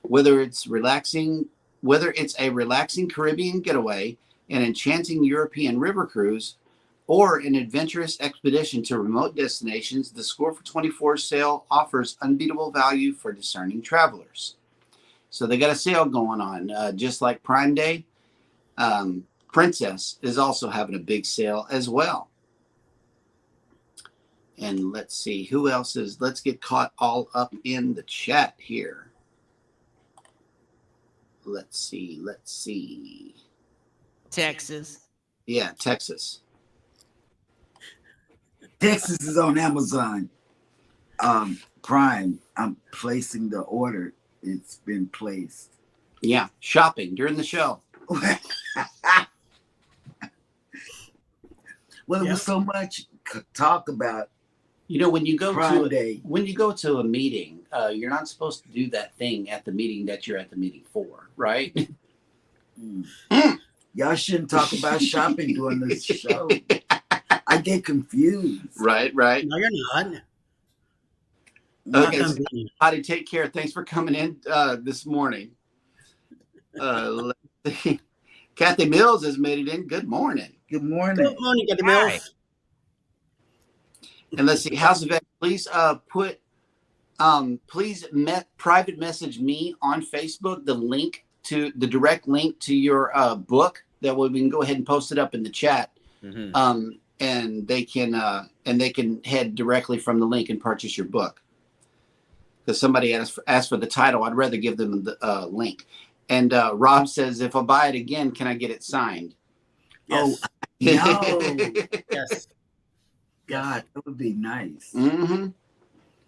Speaker 2: Whether it's a relaxing Caribbean getaway, an enchanting European river cruise, or an adventurous expedition to remote destinations, the Score for 24 sale offers unbeatable value for discerning travelers. So they got a sale going on, just like Prime Day. Princess is also having a big sale as well. And let's see who else is. Let's get caught all up in the chat here. Let's see.
Speaker 6: Texas.
Speaker 2: Yeah, Texas.
Speaker 1: Texas is on Amazon Prime. I'm placing the order. It's been placed.
Speaker 2: Yeah, shopping during the show.
Speaker 1: Well, there was so much talk about.
Speaker 2: You know, when you go
Speaker 1: Prime
Speaker 2: to
Speaker 1: Day.
Speaker 2: when you go to a meeting, you're not supposed to do that thing at the meeting that you're at the meeting for, right?
Speaker 1: Y'all shouldn't talk about shopping during this show. I get confused.
Speaker 2: Right.
Speaker 4: No, you're not.
Speaker 2: Okay, so, Hottie, take care. Thanks for coming in this morning. Let's see. Kathy Mills has made it in. Good morning.
Speaker 1: Good morning.
Speaker 4: Good morning, Kathy Mills.
Speaker 2: And let's see, House of X, please private message me on Facebook the direct link to your book. That way we can go ahead and post it up in the chat. Mm-hmm. And they can head directly from the link and purchase your book. Because somebody asked for the title, I'd rather give them the link. And Rob says, if I buy it again, can I get it signed?
Speaker 4: Yes.
Speaker 2: Oh,
Speaker 1: no.
Speaker 4: Yes.
Speaker 1: God, that would be nice.
Speaker 2: Mm-hmm.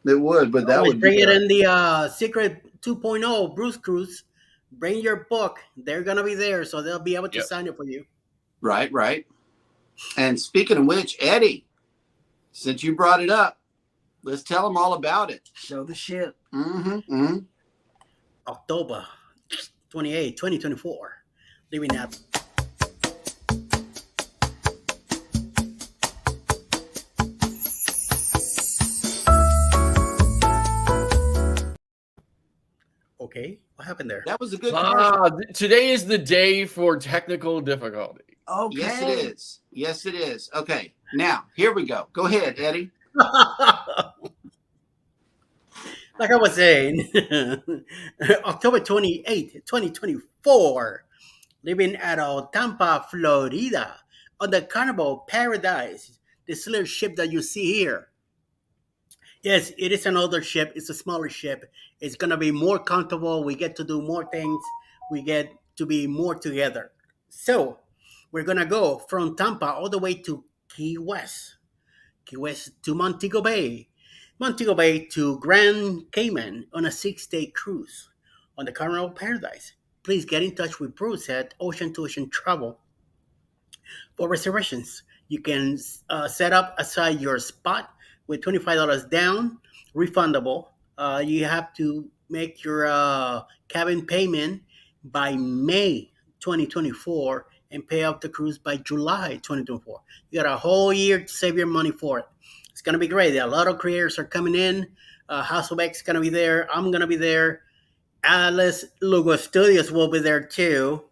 Speaker 2: It would, but that would
Speaker 4: bring it in the Secret 2.0 Bruce Cruise. Bring your book. They're gonna be there, so they'll be able to sign it for you.
Speaker 2: Right. And speaking of which, Eddie, since you brought it up, let's tell them all about it.
Speaker 1: Show the ship.
Speaker 2: Mm-hmm.
Speaker 4: October 28, 2024. Living at Okay, what happened there?
Speaker 2: That was a good commercial.
Speaker 3: Today is the day for technical difficulty.
Speaker 1: Okay.
Speaker 2: Yes, it is. Okay, now, here we go. Go ahead, Eddie.
Speaker 4: Like I was saying, October 28th, 2024, living at Tampa, Florida, on the Carnival Paradise, this little ship that you see here. Yes, it is an older ship. It's a smaller ship. It's going to be more comfortable. We get to do more things. We get to be more together. So we're going to go from Tampa all the way to Key West to Montego Bay to Grand Cayman on a 6-day cruise on the Carnival Paradise. Please get in touch with Bruce at Ocean to Ocean Travel for reservations. You can set up aside your spot with $25 down, refundable. You have to make your cabin payment by May 2024 and pay off the cruise by July 2024. You got a whole year to save your money for it. It's going to be great. A lot of creators are coming in. House of X is going to be there. I'm going to be there. Alice Lugo Studios will be there too.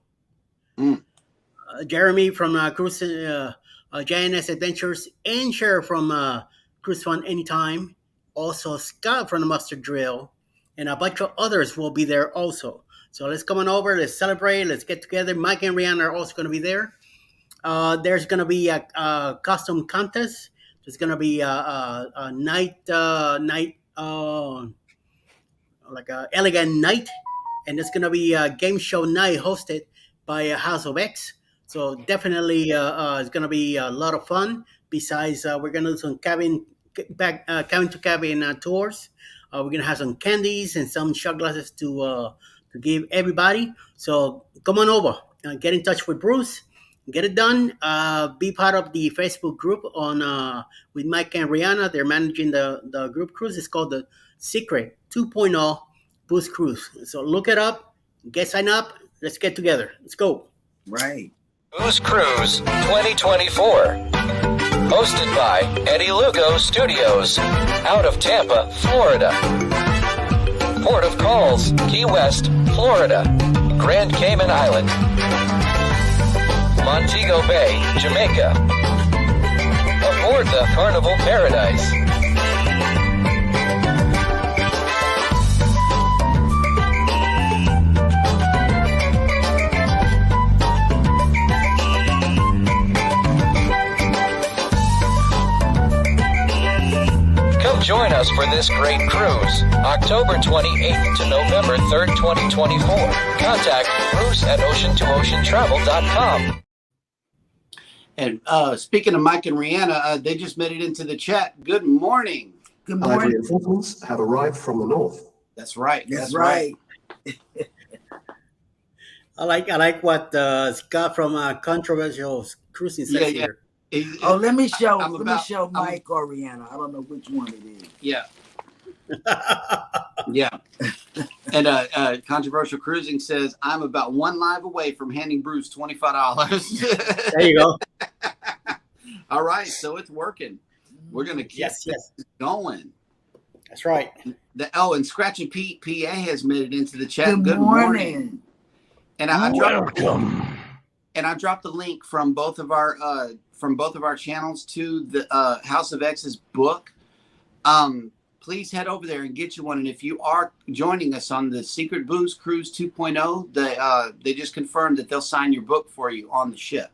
Speaker 4: Jeremy from Cruise JNS Adventures and Cher from Cruise Fun Anytime. Also Scott from the Mustard Drill. And a bunch of others will be there also. So let's come on over. Let's celebrate. Let's get together. Mike and Rihanna are also going to be there. There's going to be a costume contest. There's going to be a night, like an elegant night. And it's going to be a game show night hosted by House of X. So definitely it's going to be a lot of fun. Besides, we're going to do some cabin to cabin tours. We're going to have some candies and some shot glasses to give everybody. So come on over. Get in touch with Bruce. Get it done. Be part of the Facebook group on with Mike and Rihanna. They're managing the group cruise. It's called the Secret 2.0 Boost Cruise. So look it up. Get signed up. Let's get together. Let's go.
Speaker 1: Right.
Speaker 7: Boost Cruise 2024. Hosted by Eddie Lugo Studios. Out of Tampa, Florida. Port of Calls, Key West, Florida. Grand Cayman Island. Montego Bay, Jamaica. Aboard the Carnival Paradise. Come join us for this great cruise, October 28th to November 3rd, 2024. Contact Bruce at ocean2oceantravel.com.
Speaker 2: And speaking of Mike and Rihanna, they just made it into the chat. Good morning.
Speaker 1: Good morning.
Speaker 8: Reinforcements have arrived from the north.
Speaker 2: That's right.
Speaker 1: That's right.
Speaker 4: I like what Scott from Controversial Cruising says here.
Speaker 1: Let me show Mike or Rihanna. I don't know which one it is.
Speaker 2: Yeah. Yeah. And Controversial Cruising says, I'm about one live away from handing Bruce $25.
Speaker 4: There you go.
Speaker 2: All right, so it's working. We're gonna keep
Speaker 4: Yes, yes.
Speaker 2: this going.
Speaker 4: That's right.
Speaker 2: And Scratchy Pete PA has made it into the chat.
Speaker 1: Good morning.
Speaker 2: And I dropped the link from both of our channels to the House of X's book. Please head over there and get you one. And if you are joining us on the Secret Booze Cruise 2.0, they just confirmed that they'll sign your book for you on the ship.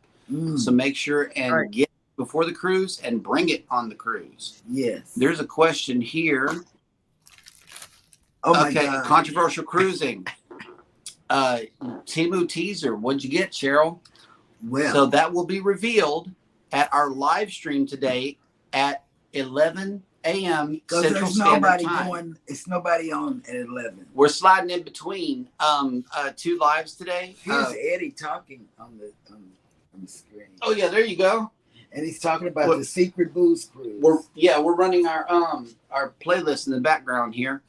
Speaker 2: So make sure and get it before the cruise and bring it on the cruise.
Speaker 1: Yes.
Speaker 2: There's a question here.
Speaker 1: Oh my God.
Speaker 2: Controversial cruising. Timu teaser. What'd you get, Cheryl?
Speaker 1: Well,
Speaker 2: so that will be revealed at our live stream today at 11 a.m. Central Standard Time.
Speaker 1: It's nobody on at 11.
Speaker 2: We're sliding in between two lives today.
Speaker 1: Here's Eddie talking on the screen.
Speaker 2: Oh yeah, there you go.
Speaker 1: And he's talking about the Secret Booze Cruise.
Speaker 2: We're running our playlist in the background here.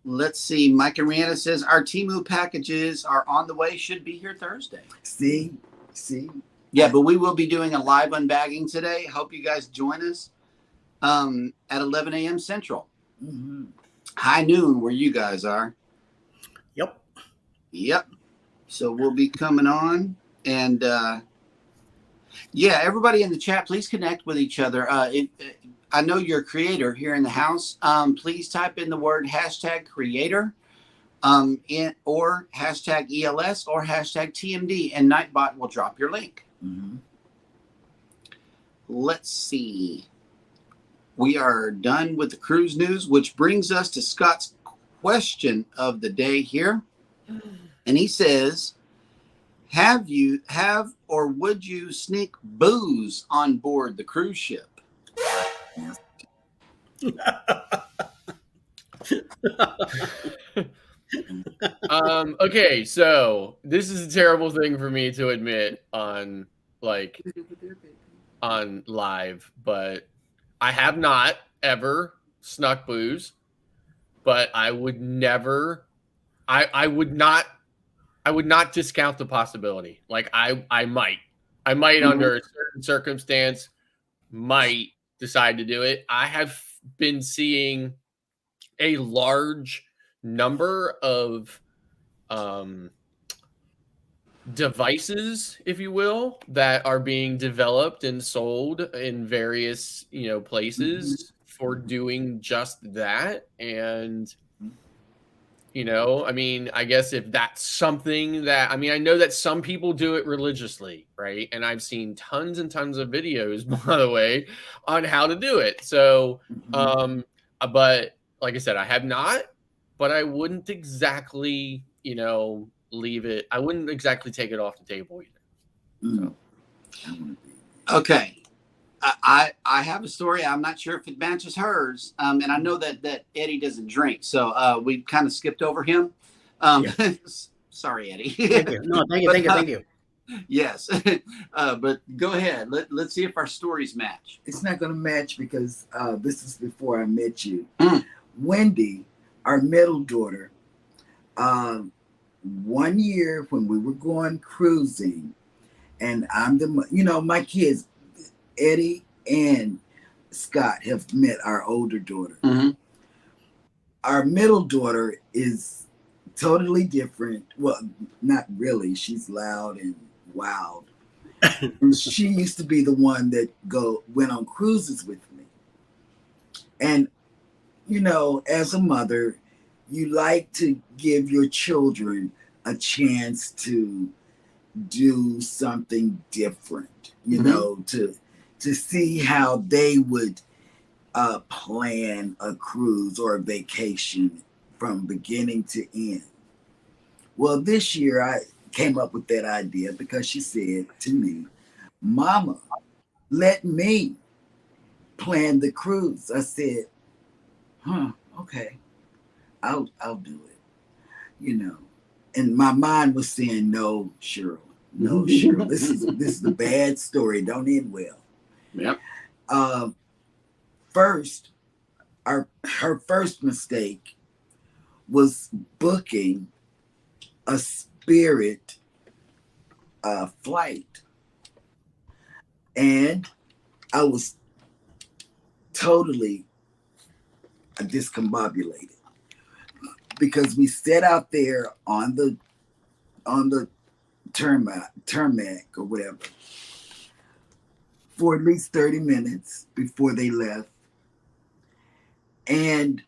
Speaker 2: Let's see. Mike and Rihanna says our Temu packages are on the way. Should be here Thursday.
Speaker 1: See.
Speaker 2: Yeah, but we will be doing a live unbagging today. Hope you guys join us at 11 a.m. Central.
Speaker 1: Mm-hmm.
Speaker 2: High noon where you guys are. Yep. So we'll be coming on. And everybody in the chat, please connect with each other. I know you're a creator here in the house. Please type in the word #creator or #ELS or #TMD, and Nightbot will drop your link.
Speaker 1: Mm-hmm.
Speaker 2: Let's see. We are done with the cruise news, which brings us to Scott's question of the day here. And he says, have or would you sneak booze on board the cruise ship?
Speaker 3: Okay, so this is a terrible thing for me to admit on live, but I have not ever snuck booze, but I would never I would not discount the possibility. Like I might under a certain circumstance might decide to do it. I have been seeing a large number of devices, if you will, that are being developed and sold in various places for doing just that. And I mean, I guess if that's something that, I mean, I know that some people do it religiously, right? And I've seen tons and tons of videos, by the way, on how to do it. So, but like I said, I have not, but I wouldn't exactly, leave it. I wouldn't exactly take it off the table either. So.
Speaker 2: Okay. I have a story. I'm not sure if it matches hers. And I know that Eddie doesn't drink. So we kind of skipped over him. Sorry, Eddie.
Speaker 4: Thank you. No, thank you.
Speaker 2: Yes. But go ahead. Let's see if our stories match.
Speaker 1: It's not going to match because this is before I met you. Wendy, our middle daughter, 1 year when we were going cruising, and I'm my kids, Eddie and Scott, have met our older daughter.
Speaker 2: Mm-hmm.
Speaker 1: Our middle daughter is totally different. Well, not really. She's loud and wild. She used to be the one that went on cruises with me. And, as a mother, you like to give your children a chance to do something different, to see how they would plan a cruise or a vacation from beginning to end. Well, this year I came up with that idea because she said to me, "Mama, let me plan the cruise." I said, okay, I'll do it. And my mind was saying, "No, Cheryl, this is the bad story. Don't end well."
Speaker 2: Yep.
Speaker 1: First, her first mistake was booking a Spirit flight. And I was totally discombobulated because we sat out there on the tarmac or whatever for at least 30 minutes before they left. And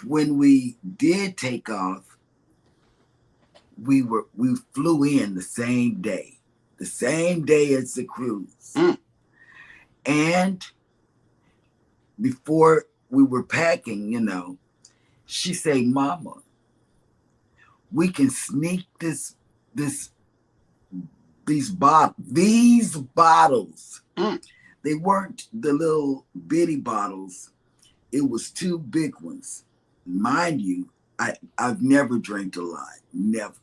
Speaker 1: when we did take off, we flew in the same day as the cruise. And before we were packing, she said, "Mama, we can sneak these bottles." They weren't the little bitty bottles. It was two big ones. Mind you, I've never drank a lot. Never.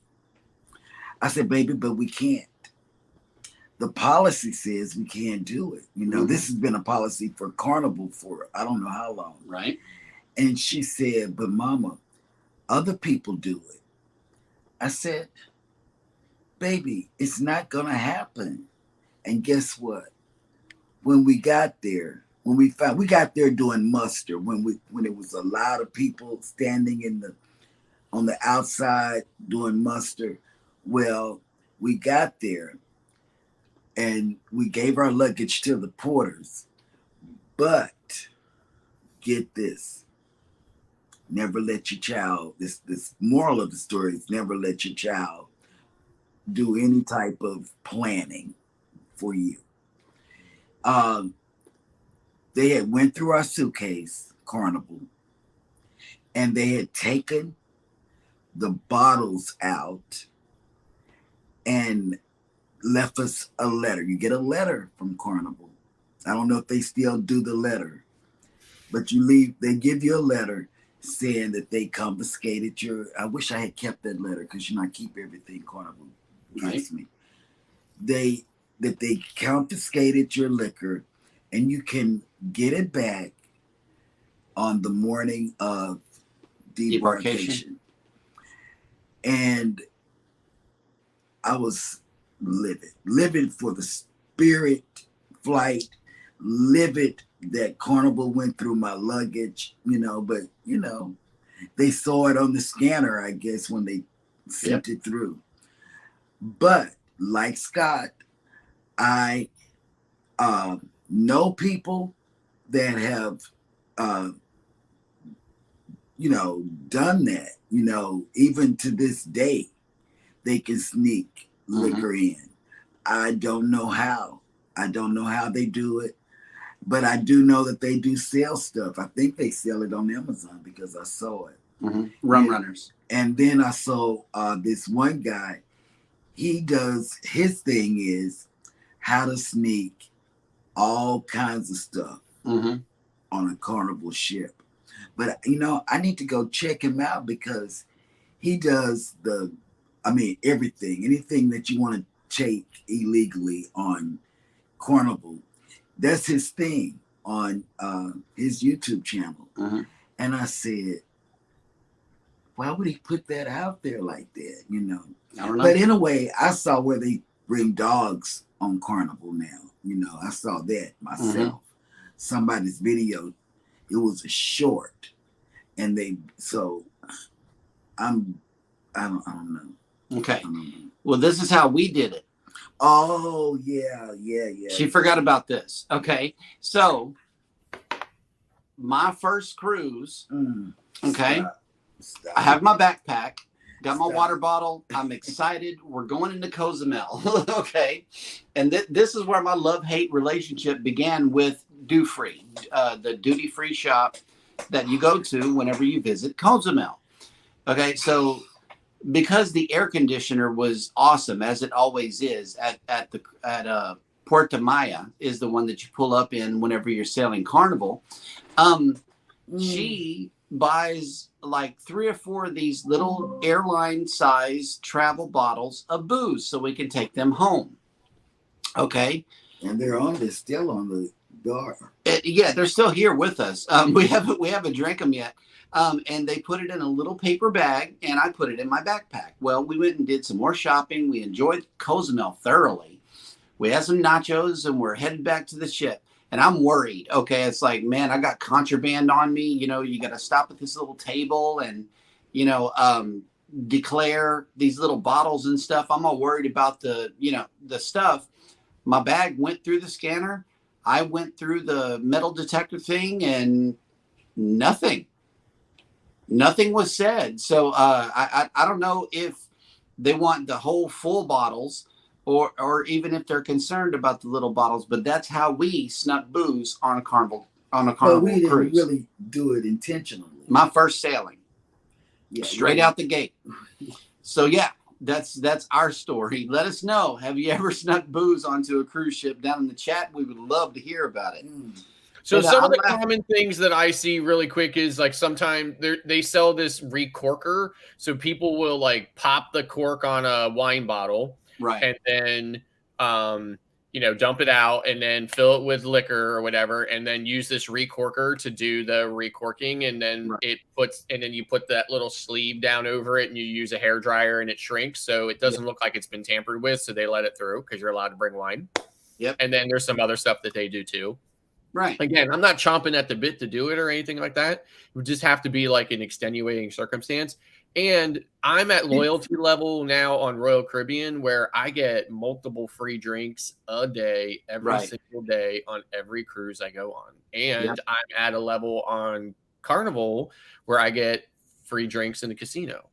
Speaker 1: I said, "Baby, but we can't. The policy says we can't do it. This has been a policy for Carnival for I don't know how long."
Speaker 2: Right.
Speaker 1: And she said, "But Mama, other people do it." I said, "Baby, it's not going to happen." And guess what? When we got there, we got there doing muster when it was a lot of people standing on the outside doing muster. Well, we got there and we gave our luggage to the porters. But get this. Never let your child, this moral of the story is never let your child do any type of planning for you. They had went through our suitcase, Carnival, and they had taken the bottles out and left us a letter. You get a letter from Carnival. I don't know if they still do the letter, but they give you a letter saying that they confiscated I wish I had kept that letter because I keep everything Carnival gives me. That they confiscated your liquor and you can get it back on the morning of debarkation. And I was livid for the Spirit flight, livid that Carnival went through my luggage, but they saw it on the scanner, I guess, when they sent it through. But like Scott, I know people that have done that, even to this day, they can sneak liquor in. I don't know how. I don't know how they do it, but I do know that they do sell stuff. I think they sell it on Amazon because I saw it.
Speaker 2: Rum runners.
Speaker 1: And then I saw this one guy. His thing is how to sneak all kinds of stuff on a Carnival ship. But, I need to go check him out because he does everything. Anything that you want to take illegally on Carnival, that's his thing on his YouTube channel. And I said, why would he put that out there like that,
Speaker 2: I don't know.
Speaker 1: But in a way, I saw where they bring dogs on Carnival now. I saw that myself. Somebody's video, it was a short. And I don't know.
Speaker 2: Okay. Well, this is how we did it.
Speaker 1: Oh, yeah.
Speaker 2: She forgot about this. Okay. So my first cruise, okay.
Speaker 1: Stop.
Speaker 2: I have my backpack, got my water bottle. I'm excited. We're going into Cozumel. Okay. And this is where my love-hate relationship began with Duty-Free, the duty-free shop that you go to whenever you visit Cozumel. Okay. So because the air conditioner was awesome, as it always is at Puerto Maya is the one that you pull up in whenever you're sailing Carnival. She buys like 3 or 4 of these little airline size travel bottles of booze so we can take them home. Okay.
Speaker 1: And they're still on the bar.
Speaker 2: Yeah, they're still here with us. We haven't drank them yet. And they put it in a little paper bag and I put it in my backpack. Well, we went and did some more shopping. We enjoyed Cozumel thoroughly. We had some nachos, and we're heading back to the ship. And I'm worried. Okay, it's like, man, I got contraband on me. You know, you got to stop at this little table and, you know, declare these little bottles and stuff. I'm all worried about the, you know, the stuff. My bag went through the scanner. I went through the metal detector thing, and nothing was said. So I don't know if they want the whole full bottles, or even if they're concerned about the little bottles. But that's how we snuck booze on a carnival
Speaker 1: But we didn't
Speaker 2: cruise.
Speaker 1: really do it intentionally.
Speaker 2: My first sailing, straight
Speaker 1: yeah.
Speaker 2: out the gate. So yeah, that's our story. Let us know. Have you ever snuck booze onto a cruise ship? Down in the chat, we would love to hear about it.
Speaker 3: So
Speaker 2: But,
Speaker 3: some of
Speaker 2: I'm
Speaker 3: the
Speaker 2: laughing.
Speaker 3: common things that I see really quick is like sometimes they sell this recorker. So people will like pop the cork on a wine bottle,
Speaker 2: Right.
Speaker 3: and then you know, dump it out and then fill it with liquor or whatever, and then use this recorker to do the recorking, and then then you put that little sleeve down over it, and you use a hair dryer, and it shrinks so it doesn't look like it's been tampered with. So they let it through because you're allowed to bring wine.
Speaker 2: Yep.
Speaker 3: And then there's some other stuff that they do too.
Speaker 2: Right.
Speaker 3: Again, I'm not chomping at the bit to do it or anything like that. It would just have to be like an extenuating circumstance. And I'm at loyalty level now on Royal Caribbean where I get multiple free drinks a day, every single day on every cruise I go on. And I'm at a level on Carnival where I get free drinks in the casino.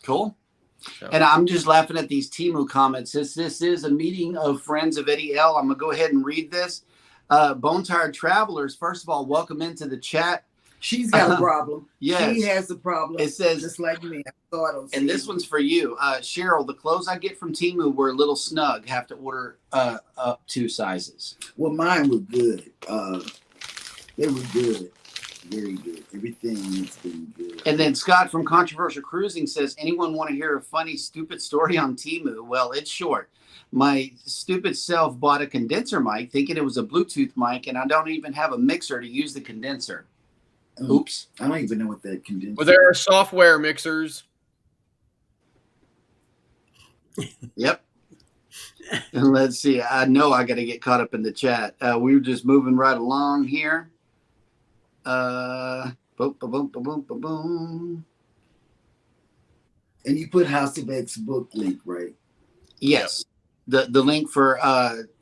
Speaker 2: Cool. So. And I'm just laughing at these Timu comments. This is a meeting of friends of Eddie L. I'm going to go ahead and read this. Bone Tired Travelers, first of all, welcome into the chat.
Speaker 1: She's got a problem.
Speaker 2: Yes.
Speaker 1: She has a problem.
Speaker 2: It says,
Speaker 1: just like me. I thought
Speaker 2: and this one's for you. Cheryl, the clothes I get from Timu were a little snug. Have to order up 2 sizes.
Speaker 1: Well, mine were good. They were good. Very good. Everything has been good.
Speaker 2: And then Scott from Controversial Cruising says, anyone want to hear a funny, stupid story on Timu? Well, it's short. My stupid self bought a condenser mic thinking it was a Bluetooth mic, and I don't even have a mixer to use the condenser. Oops.
Speaker 1: I don't even know what that condenser is.
Speaker 3: Well, there are software mixers.
Speaker 2: Yep. And let's see. I know I got to get caught up in the chat. We were just moving right along here. Boom, boom, boom, boom, boom, boom.
Speaker 1: And you put House of X book link, right?
Speaker 2: Yes. Yep. The link for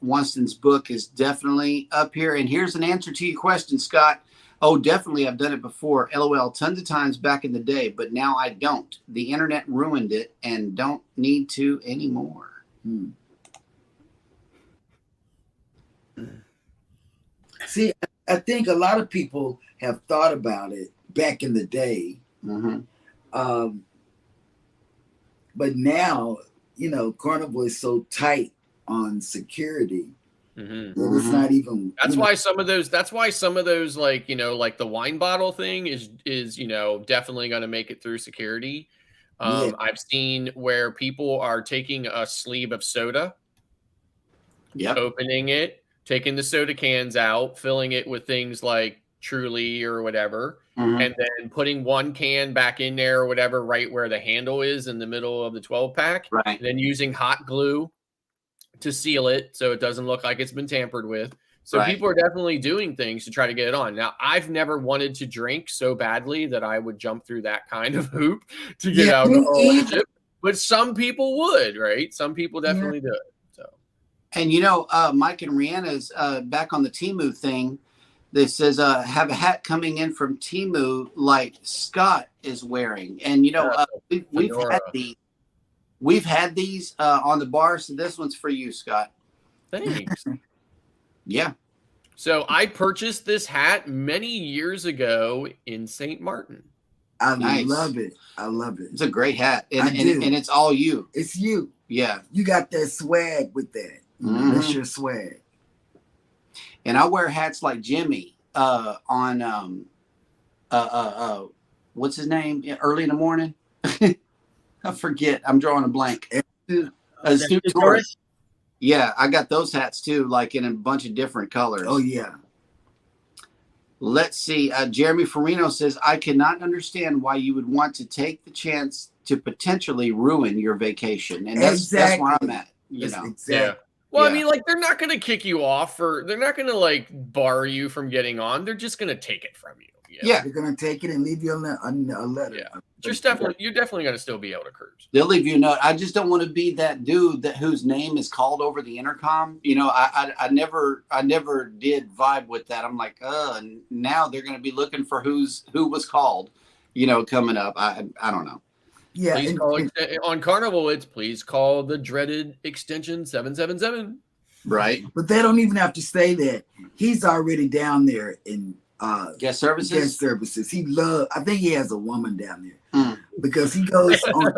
Speaker 2: Winston's book is definitely up here. And here's an answer to your question, Scott. Oh, definitely. I've done it before. LOL, tons of times back in the day, but now I don't. The internet ruined it and don't need to anymore.
Speaker 1: See, I think a lot of people have thought about it back in the day. But now, you know, Carnival is so tight on security. It's not even.
Speaker 3: That's why some of those, like, you know, like the wine bottle thing is you know, definitely going to make it through security. I've seen where people are taking a sleeve of soda, opening it, taking the soda cans out, filling it with things like Truly or whatever, and then putting one can back in there or whatever, right where the handle is in the middle of the 12-pack, and then using hot glue to seal it so it doesn't look like it's been tampered with. So people are definitely doing things to try to get it on. Now, I've never wanted to drink so badly that I would jump through that kind of hoop to get alcohol, but some people would, right? Some people definitely do it. So,
Speaker 2: and you know, Mike and Rihanna's back on the Timu thing. That says, have a hat coming in from Timu like Scott is wearing. And, you know, we've had these on the bar. So this one's for you, Scott.
Speaker 3: Thanks.
Speaker 2: Yeah.
Speaker 3: So I purchased this hat many years ago in St. Martin.
Speaker 1: I love it. I love it.
Speaker 2: It's a great hat. And it's all you.
Speaker 1: It's you.
Speaker 2: Yeah.
Speaker 1: You got that swag with that. That's your swag.
Speaker 2: And I wear hats like Jimmy on what's his name? Early in the morning. I forget. I'm drawing a blank. Stu Torres. Yeah, I got those hats too, like in a bunch of different colors.
Speaker 1: Oh yeah.
Speaker 2: Let's see. Jeremy Farino says, I cannot understand why you would want to take the chance to potentially ruin your vacation. And that's where I'm at. You know.
Speaker 1: Exactly.
Speaker 3: Well, I
Speaker 2: Yeah.
Speaker 3: mean, like they're not going to kick you off, or they're not going to like bar you from getting on. They're just going to take it from you.
Speaker 2: Yeah.
Speaker 1: They're gonna take it and leave you a letter.
Speaker 3: Yeah. You're definitely going to still be able to cruise.
Speaker 2: They'll leave you a note. I just don't want to be that dude whose name is called over the intercom. You know, I never did vibe with that. I'm like, and now they're going to be looking for who was called, you know, coming up. I don't know.
Speaker 1: Yeah,
Speaker 3: Please call on Carnival. It's please call the dreaded extension 777.
Speaker 2: Right.
Speaker 1: but they don't even have to say that. He's already down there in
Speaker 2: Guest services.
Speaker 1: guest services. I think he has a woman down there
Speaker 2: Mm.
Speaker 1: because he goes on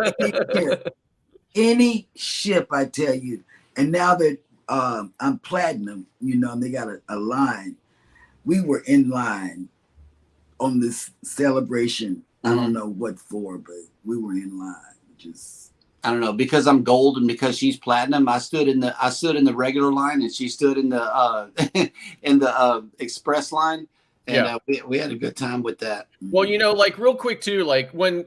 Speaker 1: any ship, I tell you. And now that I'm platinum, you know, and they got a line. We were in line on this celebration. I don't know what for, but we were in line. Just
Speaker 2: I don't know, because I'm gold and because she's platinum. I stood in the regular line and she stood in the in the express line. And we had a good time with that.
Speaker 3: Well, you know, like real quick too, like when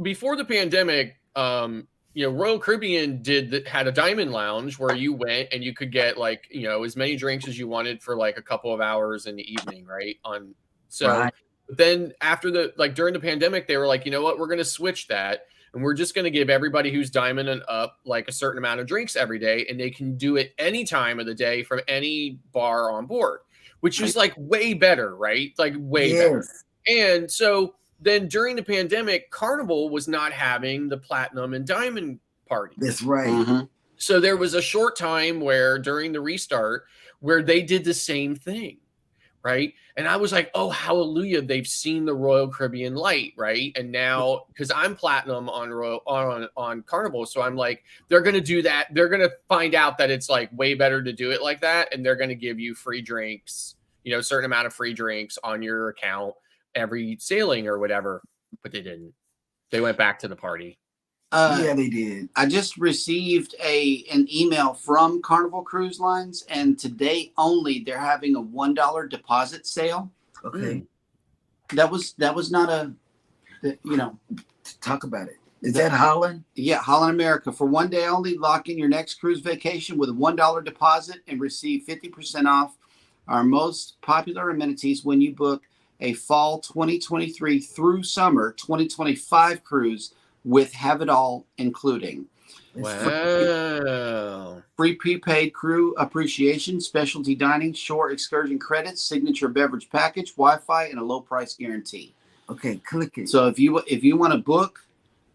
Speaker 3: before the pandemic, you know, Royal Caribbean had a diamond lounge where you went and you could get like, you know, as many drinks as you wanted for like a couple of hours in the evening, right?
Speaker 1: Right.
Speaker 3: But then after during the pandemic, they were like, you know what, we're going to switch that. And we're just going to give everybody who's diamond and up like a certain amount of drinks every day. And they can do it any time of the day from any bar on board, which is like way better, right? Like way better. And so then during the pandemic, Carnival was not having the platinum and diamond party.
Speaker 1: That's right.
Speaker 2: Mm-hmm.
Speaker 3: So there was a short time where during the restart where they did the same thing, right? And I was like, oh, hallelujah, they've seen the Royal Caribbean light, right? And now, because I'm platinum on Carnival, so I'm like, they're going to do that. They're going to find out that it's like way better to do it like that, and they're going to give you free drinks, you know, a certain amount of free drinks on your account every sailing or whatever. But they didn't. They went back to the party.
Speaker 1: Yeah, they did.
Speaker 2: I just received an email from Carnival Cruise Lines, and today only they're having a $1 deposit sale.
Speaker 1: Okay.
Speaker 2: That was not you know.
Speaker 1: Talk about it. Is that Holland?
Speaker 2: Yeah, Holland America. For one day only, lock in your next cruise vacation with a $1 deposit and receive 50% off our most popular amenities when you book a fall 2023 through summer 2025 cruise with Have It All including.
Speaker 3: Wow.
Speaker 2: Free prepaid crew appreciation, specialty dining, shore excursion credits, signature beverage package, Wi-Fi, and a low price guarantee.
Speaker 1: Okay, click it.
Speaker 2: So if you want to book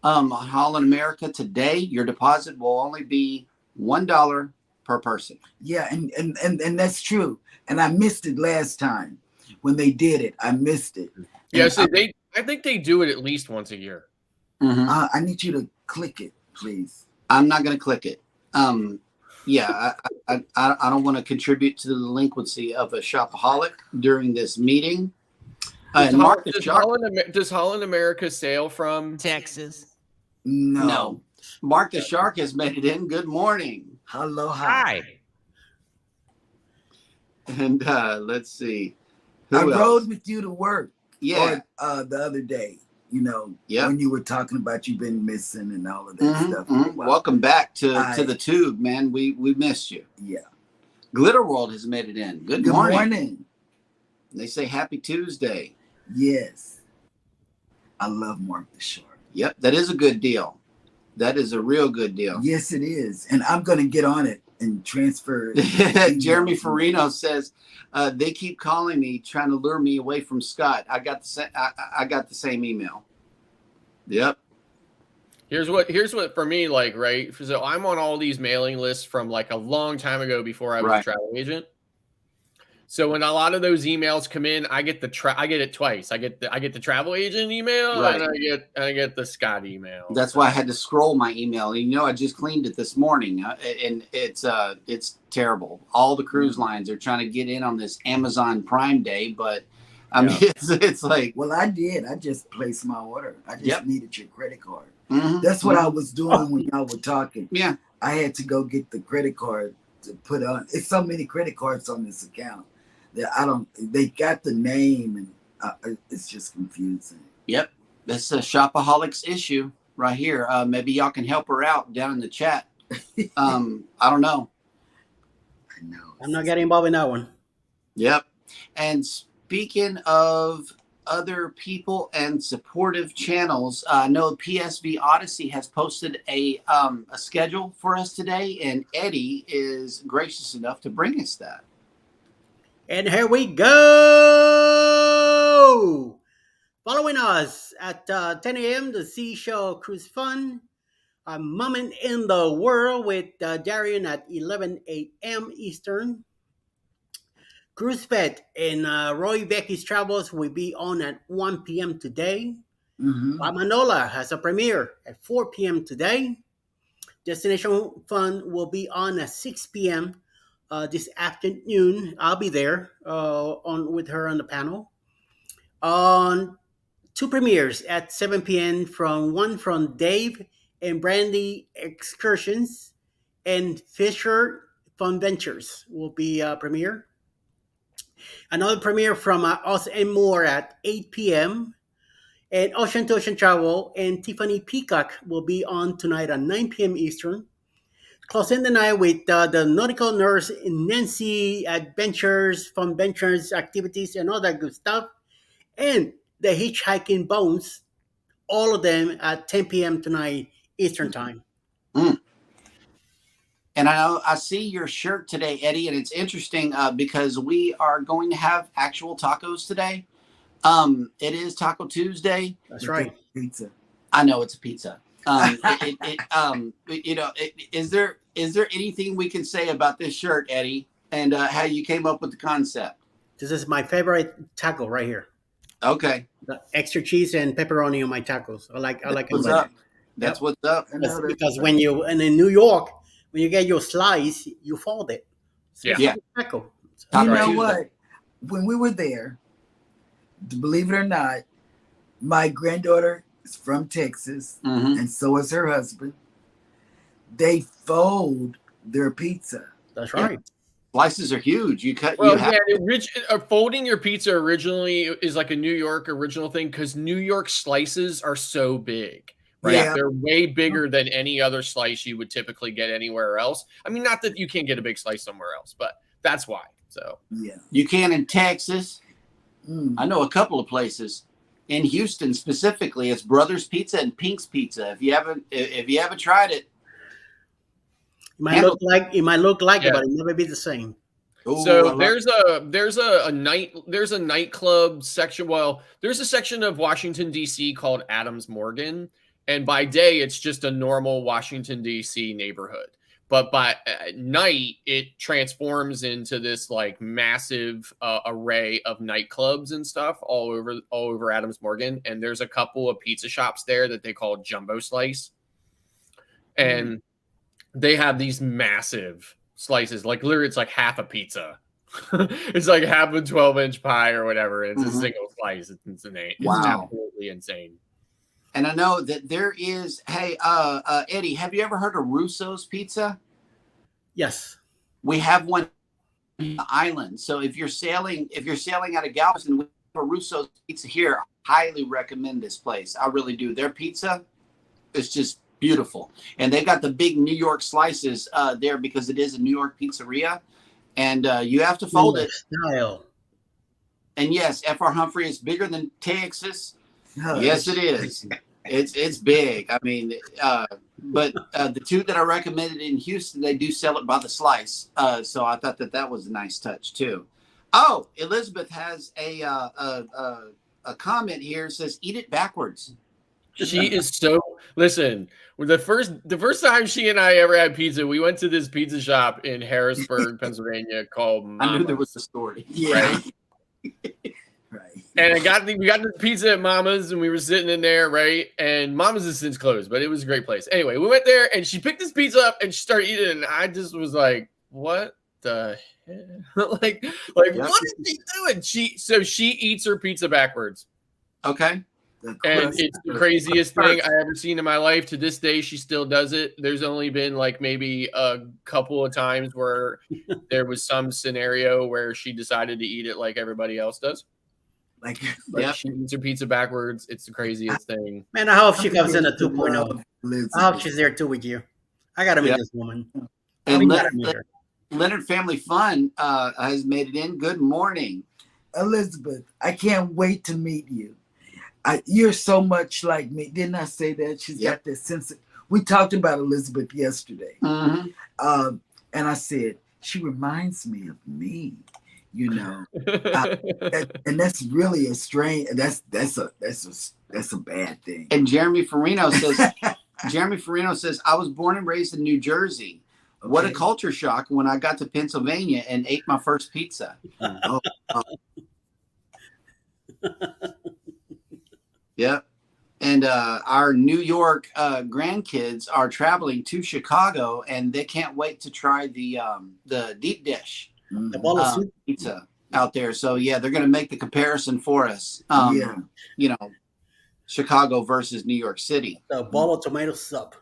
Speaker 2: Holland America today, your deposit will only be $1 per person.
Speaker 1: Yeah, and that's true. And I missed it last time when they did it. I missed it.
Speaker 3: Yeah, so I think they do it at least once a year.
Speaker 2: Mm-hmm.
Speaker 1: I need you to click it, please.
Speaker 2: I'm not going to click it. Yeah, I don't want to contribute to the delinquency of a shopaholic during this meeting.
Speaker 3: Does Holland America sail from
Speaker 6: Texas?
Speaker 2: No. Mark the Shark has made it in. Good morning.
Speaker 1: Hello,
Speaker 6: Hi.
Speaker 2: And let's see.
Speaker 1: I
Speaker 2: Who else?
Speaker 1: rode with you to work.
Speaker 2: Yeah.
Speaker 1: The other day, you know,
Speaker 2: Yep.
Speaker 1: when you were talking about you've been missing and all of that stuff.
Speaker 2: Welcome back to the tube, man. We missed you.
Speaker 1: Yeah.
Speaker 2: Glitter World has made it in. Good morning. They say happy Tuesday.
Speaker 1: Yes. I love Mark the Shark.
Speaker 2: Yep, that is a good deal. That is a real good deal.
Speaker 1: Yes, it is. And I'm going to get on it and transfer.
Speaker 2: Jeremy Farino says, they keep calling me, trying to lure me away from Scott. I got the same email. Yep.
Speaker 3: Here's what for me, like, right? So I'm on all these mailing lists from like a long time ago before I was a travel agent. So when a lot of those emails come in, I get it twice. I get the travel agent email and I get the Scott email.
Speaker 2: That's why I had to scroll my email. You know, I just cleaned it this morning, and it's terrible. All the cruise lines are trying to get in on this Amazon Prime Day, but I mean, it's like,
Speaker 1: well, I did. I just placed my order. I just needed your credit card.
Speaker 2: Mm-hmm.
Speaker 1: That's what I was doing when y'all were talking.
Speaker 2: Yeah,
Speaker 1: I had to go get the credit card to put on. It's so many credit cards on this account that they got the name and it's just confusing.
Speaker 2: Yep. That's a shopaholics issue right here. Maybe y'all can help her out down in the chat. I don't know.
Speaker 1: I know.
Speaker 4: I'm not getting involved in that one.
Speaker 2: Yep. And speaking of other people and supportive channels, I know PSV Odyssey has posted a schedule for us today, and Eddie is gracious enough to bring us that.
Speaker 4: And here we go. Following us at 10 a.m., the Seashore Cruise Fun. A Moment in the World with Darian at 11 a.m. Eastern. Cruise Fed and Roy Becky's Travels will be on at 1 p.m. today. Manola has a premiere at 4 p.m. today. Destination Fun will be on at 6 p.m. This afternoon. I'll be there on with her on the panel. On two premieres at 7 p.m. One from Dave and Brandy Excursions, and Fisher Fun Ventures will be premiere. Another premiere from Us and More at 8 p.m. And Ocean to Ocean Travel and Tiffany Peacock will be on tonight at 9 p.m. Eastern. Closing the night with the Nautical Nurse Nancy Adventures, Fun Ventures, activities, and all that good stuff. And the Hitchhiking Bones, all of them at 10 p.m. tonight Eastern Time.
Speaker 2: And I see your shirt today, Eddie, and it's interesting because we are going to have actual tacos today. It is Taco Tuesday.
Speaker 4: That's right.
Speaker 1: Pizza.
Speaker 2: I know it's a pizza. Is there anything we can say about this shirt, Eddie, and how you came up with the concept?
Speaker 4: This is my favorite taco right here.
Speaker 2: Okay.
Speaker 4: The extra cheese and pepperoni on my tacos. I like
Speaker 2: What's
Speaker 4: it.
Speaker 2: up? That's what's up.
Speaker 4: Because when you and in New York, when you get your slice, you fold it. So
Speaker 3: Yeah.
Speaker 4: Taco.
Speaker 1: You know
Speaker 2: Tuesday.
Speaker 1: what? When we were there, believe it or not, my granddaughter is from Texas, and so is her husband. They fold their pizza.
Speaker 4: That's right.
Speaker 2: Slices are huge. You cut.
Speaker 3: Well,
Speaker 2: you have
Speaker 3: folding your pizza originally is like a New York original thing because New York slices are so big, right?
Speaker 1: Yeah.
Speaker 3: They're way bigger than any other slice you would typically get anywhere else. I mean, not that you can't get a big slice somewhere else, but that's why. So
Speaker 1: Yeah.
Speaker 2: You can in Texas. I know a couple of places. In Houston specifically, it's Brothers Pizza and Pink's Pizza. If you haven't tried it,
Speaker 4: It might look like it,
Speaker 3: Yeah.
Speaker 4: but it never be the same.
Speaker 2: ooh,
Speaker 3: So
Speaker 2: I
Speaker 3: there's a nightclub section. Well, there's a section of Washington D.C. called Adams Morgan, and by day it's just a normal Washington D.C. neighborhood. But by night it transforms into this like massive array of nightclubs and stuff all over Adams Morgan. And there's a couple of pizza shops there that they call Jumbo Slice, and they have these massive slices, like literally it's like half a pizza. It's like half a 12-inch pie or whatever. It's a single slice. It's insane. It's
Speaker 2: Wow.
Speaker 3: absolutely insane.
Speaker 2: And I know that there is. Hey, Eddie, have you ever heard of Russo's Pizza?
Speaker 4: Yes.
Speaker 2: We have one on the island. So if you're sailing out of Galveston, we have a Russo's Pizza here. I highly recommend this place. I really do. Their pizza is just beautiful, and they got the big New York slices there because it is a New York pizzeria, and you have to fold it.
Speaker 4: Style.
Speaker 2: And yes, F.R. Humphrey is bigger than Texas.
Speaker 1: Oh,
Speaker 2: Yes, it is. It's big. I mean, but the two that I recommended in Houston, they do sell it by the slice. So I thought that was a nice touch too. Oh, Elizabeth has a comment here. It says, "Eat it backwards."
Speaker 3: She is so listen. The first time she and I ever had pizza, we went to this pizza shop in Harrisburg, Pennsylvania called Mama's.
Speaker 2: I knew there was a story.
Speaker 1: Yeah. Right.
Speaker 3: And we got the pizza at Mama's, and we were sitting in there, right? And Mama's has since closed, but it was a great place. Anyway, we went there, and she picked this pizza up, and she started eating it, and I just was like, "What the hell?" like what is she doing? She eats her pizza backwards.
Speaker 2: Okay.
Speaker 3: And it's the craziest thing I ever seen in my life. To this day, she still does it. There's only been like maybe a couple of times where there was some scenario where she decided to eat it like everybody else does.
Speaker 1: Like,
Speaker 3: She eats her pizza backwards. It's the craziest thing.
Speaker 4: Man, I hope she comes in a 2.0.
Speaker 1: Elizabeth.
Speaker 4: I hope she's there too with you. I gotta meet this woman.
Speaker 2: And
Speaker 4: We gotta meet her.
Speaker 2: Leonard Family Fun has made it in. Good morning.
Speaker 1: Elizabeth, I can't wait to meet you. You're so much like me. Didn't I say that? She's got this sense of, we talked about Elizabeth yesterday.
Speaker 2: Mm-hmm.
Speaker 1: And I said, she reminds me of me, you know. And that's really a strange, that's a bad thing.
Speaker 2: And Jeremy Farino says, I was born and raised in New Jersey. Okay. What a culture shock when I got to Pennsylvania and ate my first pizza. Yeah. And our New York grandkids are traveling to Chicago, and they can't wait to try the deep dish pizza out there. So yeah, they're going to make the comparison for us. You know, Chicago versus New York City.
Speaker 4: The bowl of tomato soup.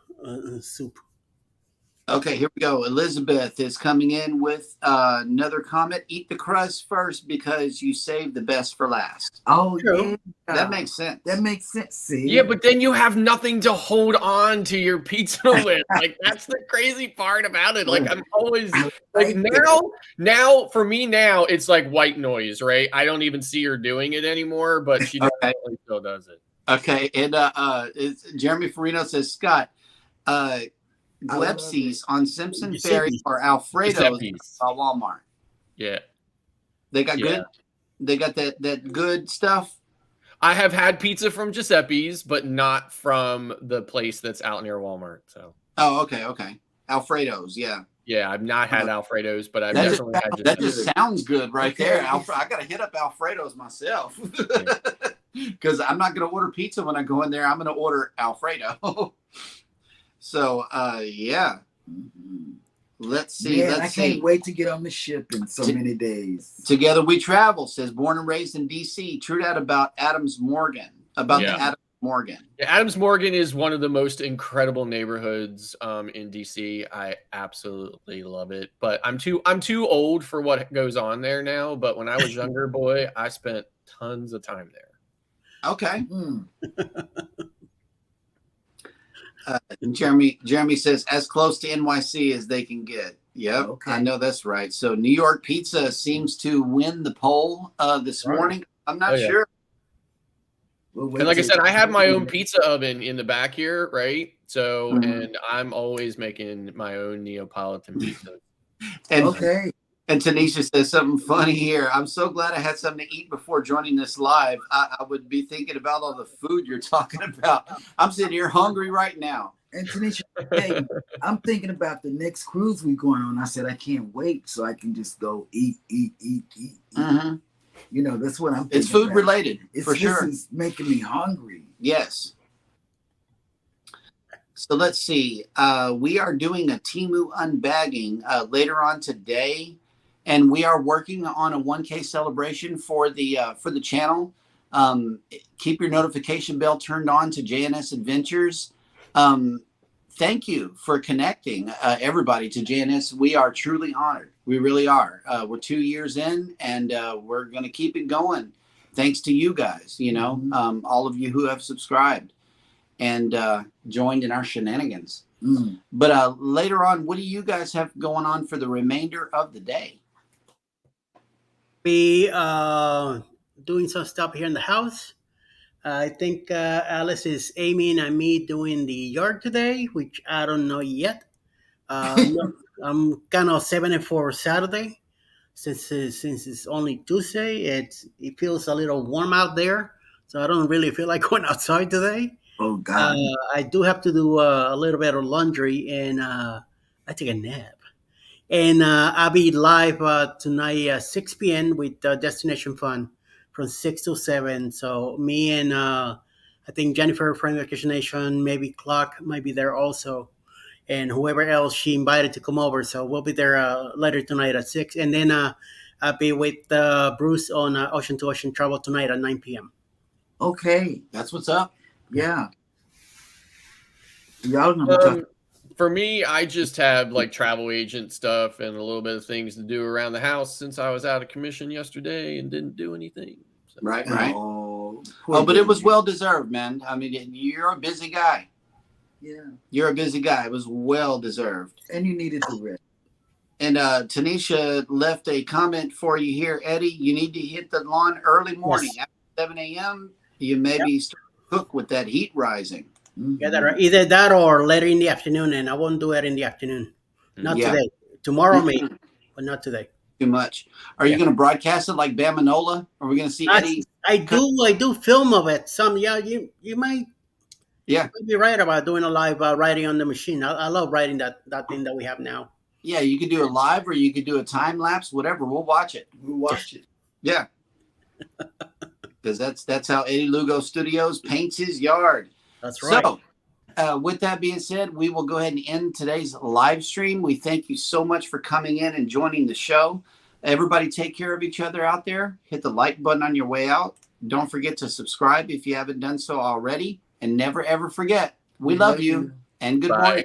Speaker 2: Okay, here we go. Elizabeth is coming in with another comment. Eat the crust first because you saved the best for last.
Speaker 1: Oh, yeah.
Speaker 2: That makes sense.
Speaker 1: That makes sense. See?
Speaker 3: Yeah, but then you have nothing to hold on to your pizza with. Like, that's the crazy part about it. Like, I'm always like now for me now it's like white noise, right? I don't even see her doing it anymore, but she definitely still does it.
Speaker 2: Okay, and Jeremy Farino says, Scott, Glepsies on Simpson Ferry or Alfredo's at Walmart.
Speaker 3: Yeah.
Speaker 2: They got good. They got that good stuff.
Speaker 3: I have had pizza from Giuseppe's, but not from the place that's out near Walmart. So.
Speaker 2: Oh, okay. Alfredo's, yeah.
Speaker 3: Yeah, I've not had Alfredo's, but I've definitely had Giuseppe's.
Speaker 2: That just sounds good right there. I got to hit up Alfredo's myself because I'm not going to order pizza when I go in there. I'm going to order Alfredo. So, yeah. Let's see.
Speaker 1: I can't wait to get on the ship in so many days.
Speaker 2: Together we travel, says born and raised in D.C. True that about Adams Morgan. The Adams Morgan.
Speaker 3: Yeah, Adams Morgan is one of the most incredible neighborhoods in D.C. I absolutely love it. But I'm too old for what goes on there now. But when I was younger, boy, I spent tons of time there.
Speaker 2: Okay. Jeremy says as close to NYC as they can get. Yep, okay. I know that's right. So New York pizza seems to win the poll this morning. I'm not sure.
Speaker 3: And like I said, I have my own pizza oven in the back here, right? So, and I'm always making my own Neapolitan pizza.
Speaker 2: And Tanisha says something funny here. I'm so glad I had something to eat before joining this live. I would be thinking about all the food you're talking about. I'm sitting here hungry right now.
Speaker 1: And Tanisha, hey, I'm thinking about the next cruise we're going on. I said, I can't wait so I can just go eat.
Speaker 2: Mm-hmm.
Speaker 1: You know, that's what I'm thinking.
Speaker 2: It's food related, for sure.
Speaker 1: This is making me hungry.
Speaker 2: Yes. So let's see. We are doing a Temu unbagging later on today. And we are working on a 1K celebration for the channel. Keep your notification bell turned on to JNS Adventures. Thank you for connecting everybody to JNS. We are truly honored. We really are. We're 2 years in, and we're going to keep it going. Thanks to you guys, all of you who have subscribed and joined in our shenanigans. But later on, what do you guys have going on for the remainder of the day?
Speaker 4: Be doing some stuff here in the house. I think Alice is aiming at me doing the yard today, which I don't know yet. I'm kind of saving it for Saturday, since it's only Tuesday. It feels a little warm out there, so I don't really feel like going outside today.
Speaker 1: Oh God!
Speaker 4: I do have to do a little bit of laundry, and I take a nap. And I'll be live tonight at 6 p.m. with Destination Fun from 6 to 7. So me and I think Jennifer from Vacation Nation, maybe Clark might be there also. And whoever else she invited to come over. So we'll be there later tonight at 6. And then I'll be with Bruce on Ocean to Ocean Travel tonight at 9 p.m.
Speaker 1: Okay.
Speaker 2: That's what's up.
Speaker 1: Yeah. Y'all know
Speaker 3: for me, I just have like travel agent stuff and a little bit of things to do around the house since I was out of commission yesterday and didn't do anything. So.
Speaker 2: Right. But it was well deserved, man. I mean, you're a busy guy.
Speaker 1: Yeah.
Speaker 2: You're a busy guy. It was well deserved.
Speaker 1: And you needed to rest.
Speaker 2: And Tanisha left a comment for you here, Eddie. You need to hit the lawn early morning
Speaker 4: Yes.
Speaker 2: after 7 a.m. You maybe start to cook with that heat rising.
Speaker 4: Yeah, either that or later in the afternoon, and I won't do it in the afternoon. Not
Speaker 2: Yeah.
Speaker 4: today. Tomorrow, maybe, but not today.
Speaker 2: Too much. Are you going to broadcast it like Bamanola? Are we going to see Eddie?
Speaker 4: I do film of it. Some, yeah, you might.
Speaker 2: Yeah.
Speaker 4: You might be right about doing a live writing on the machine. I love writing that thing that we have now.
Speaker 2: Yeah, you could do it live or you could do a time lapse, whatever. We'll watch it. Yeah. Because that's how Eddie Lugo Studios paints his yard.
Speaker 4: That's right.
Speaker 2: So, with that being said, we will go ahead and end today's live stream. We thank you so much for coming in and joining the show. Everybody take care of each other out there. Hit the like button on your way out. Don't forget to subscribe if you haven't done so already. And never, ever forget, we love you and good morning.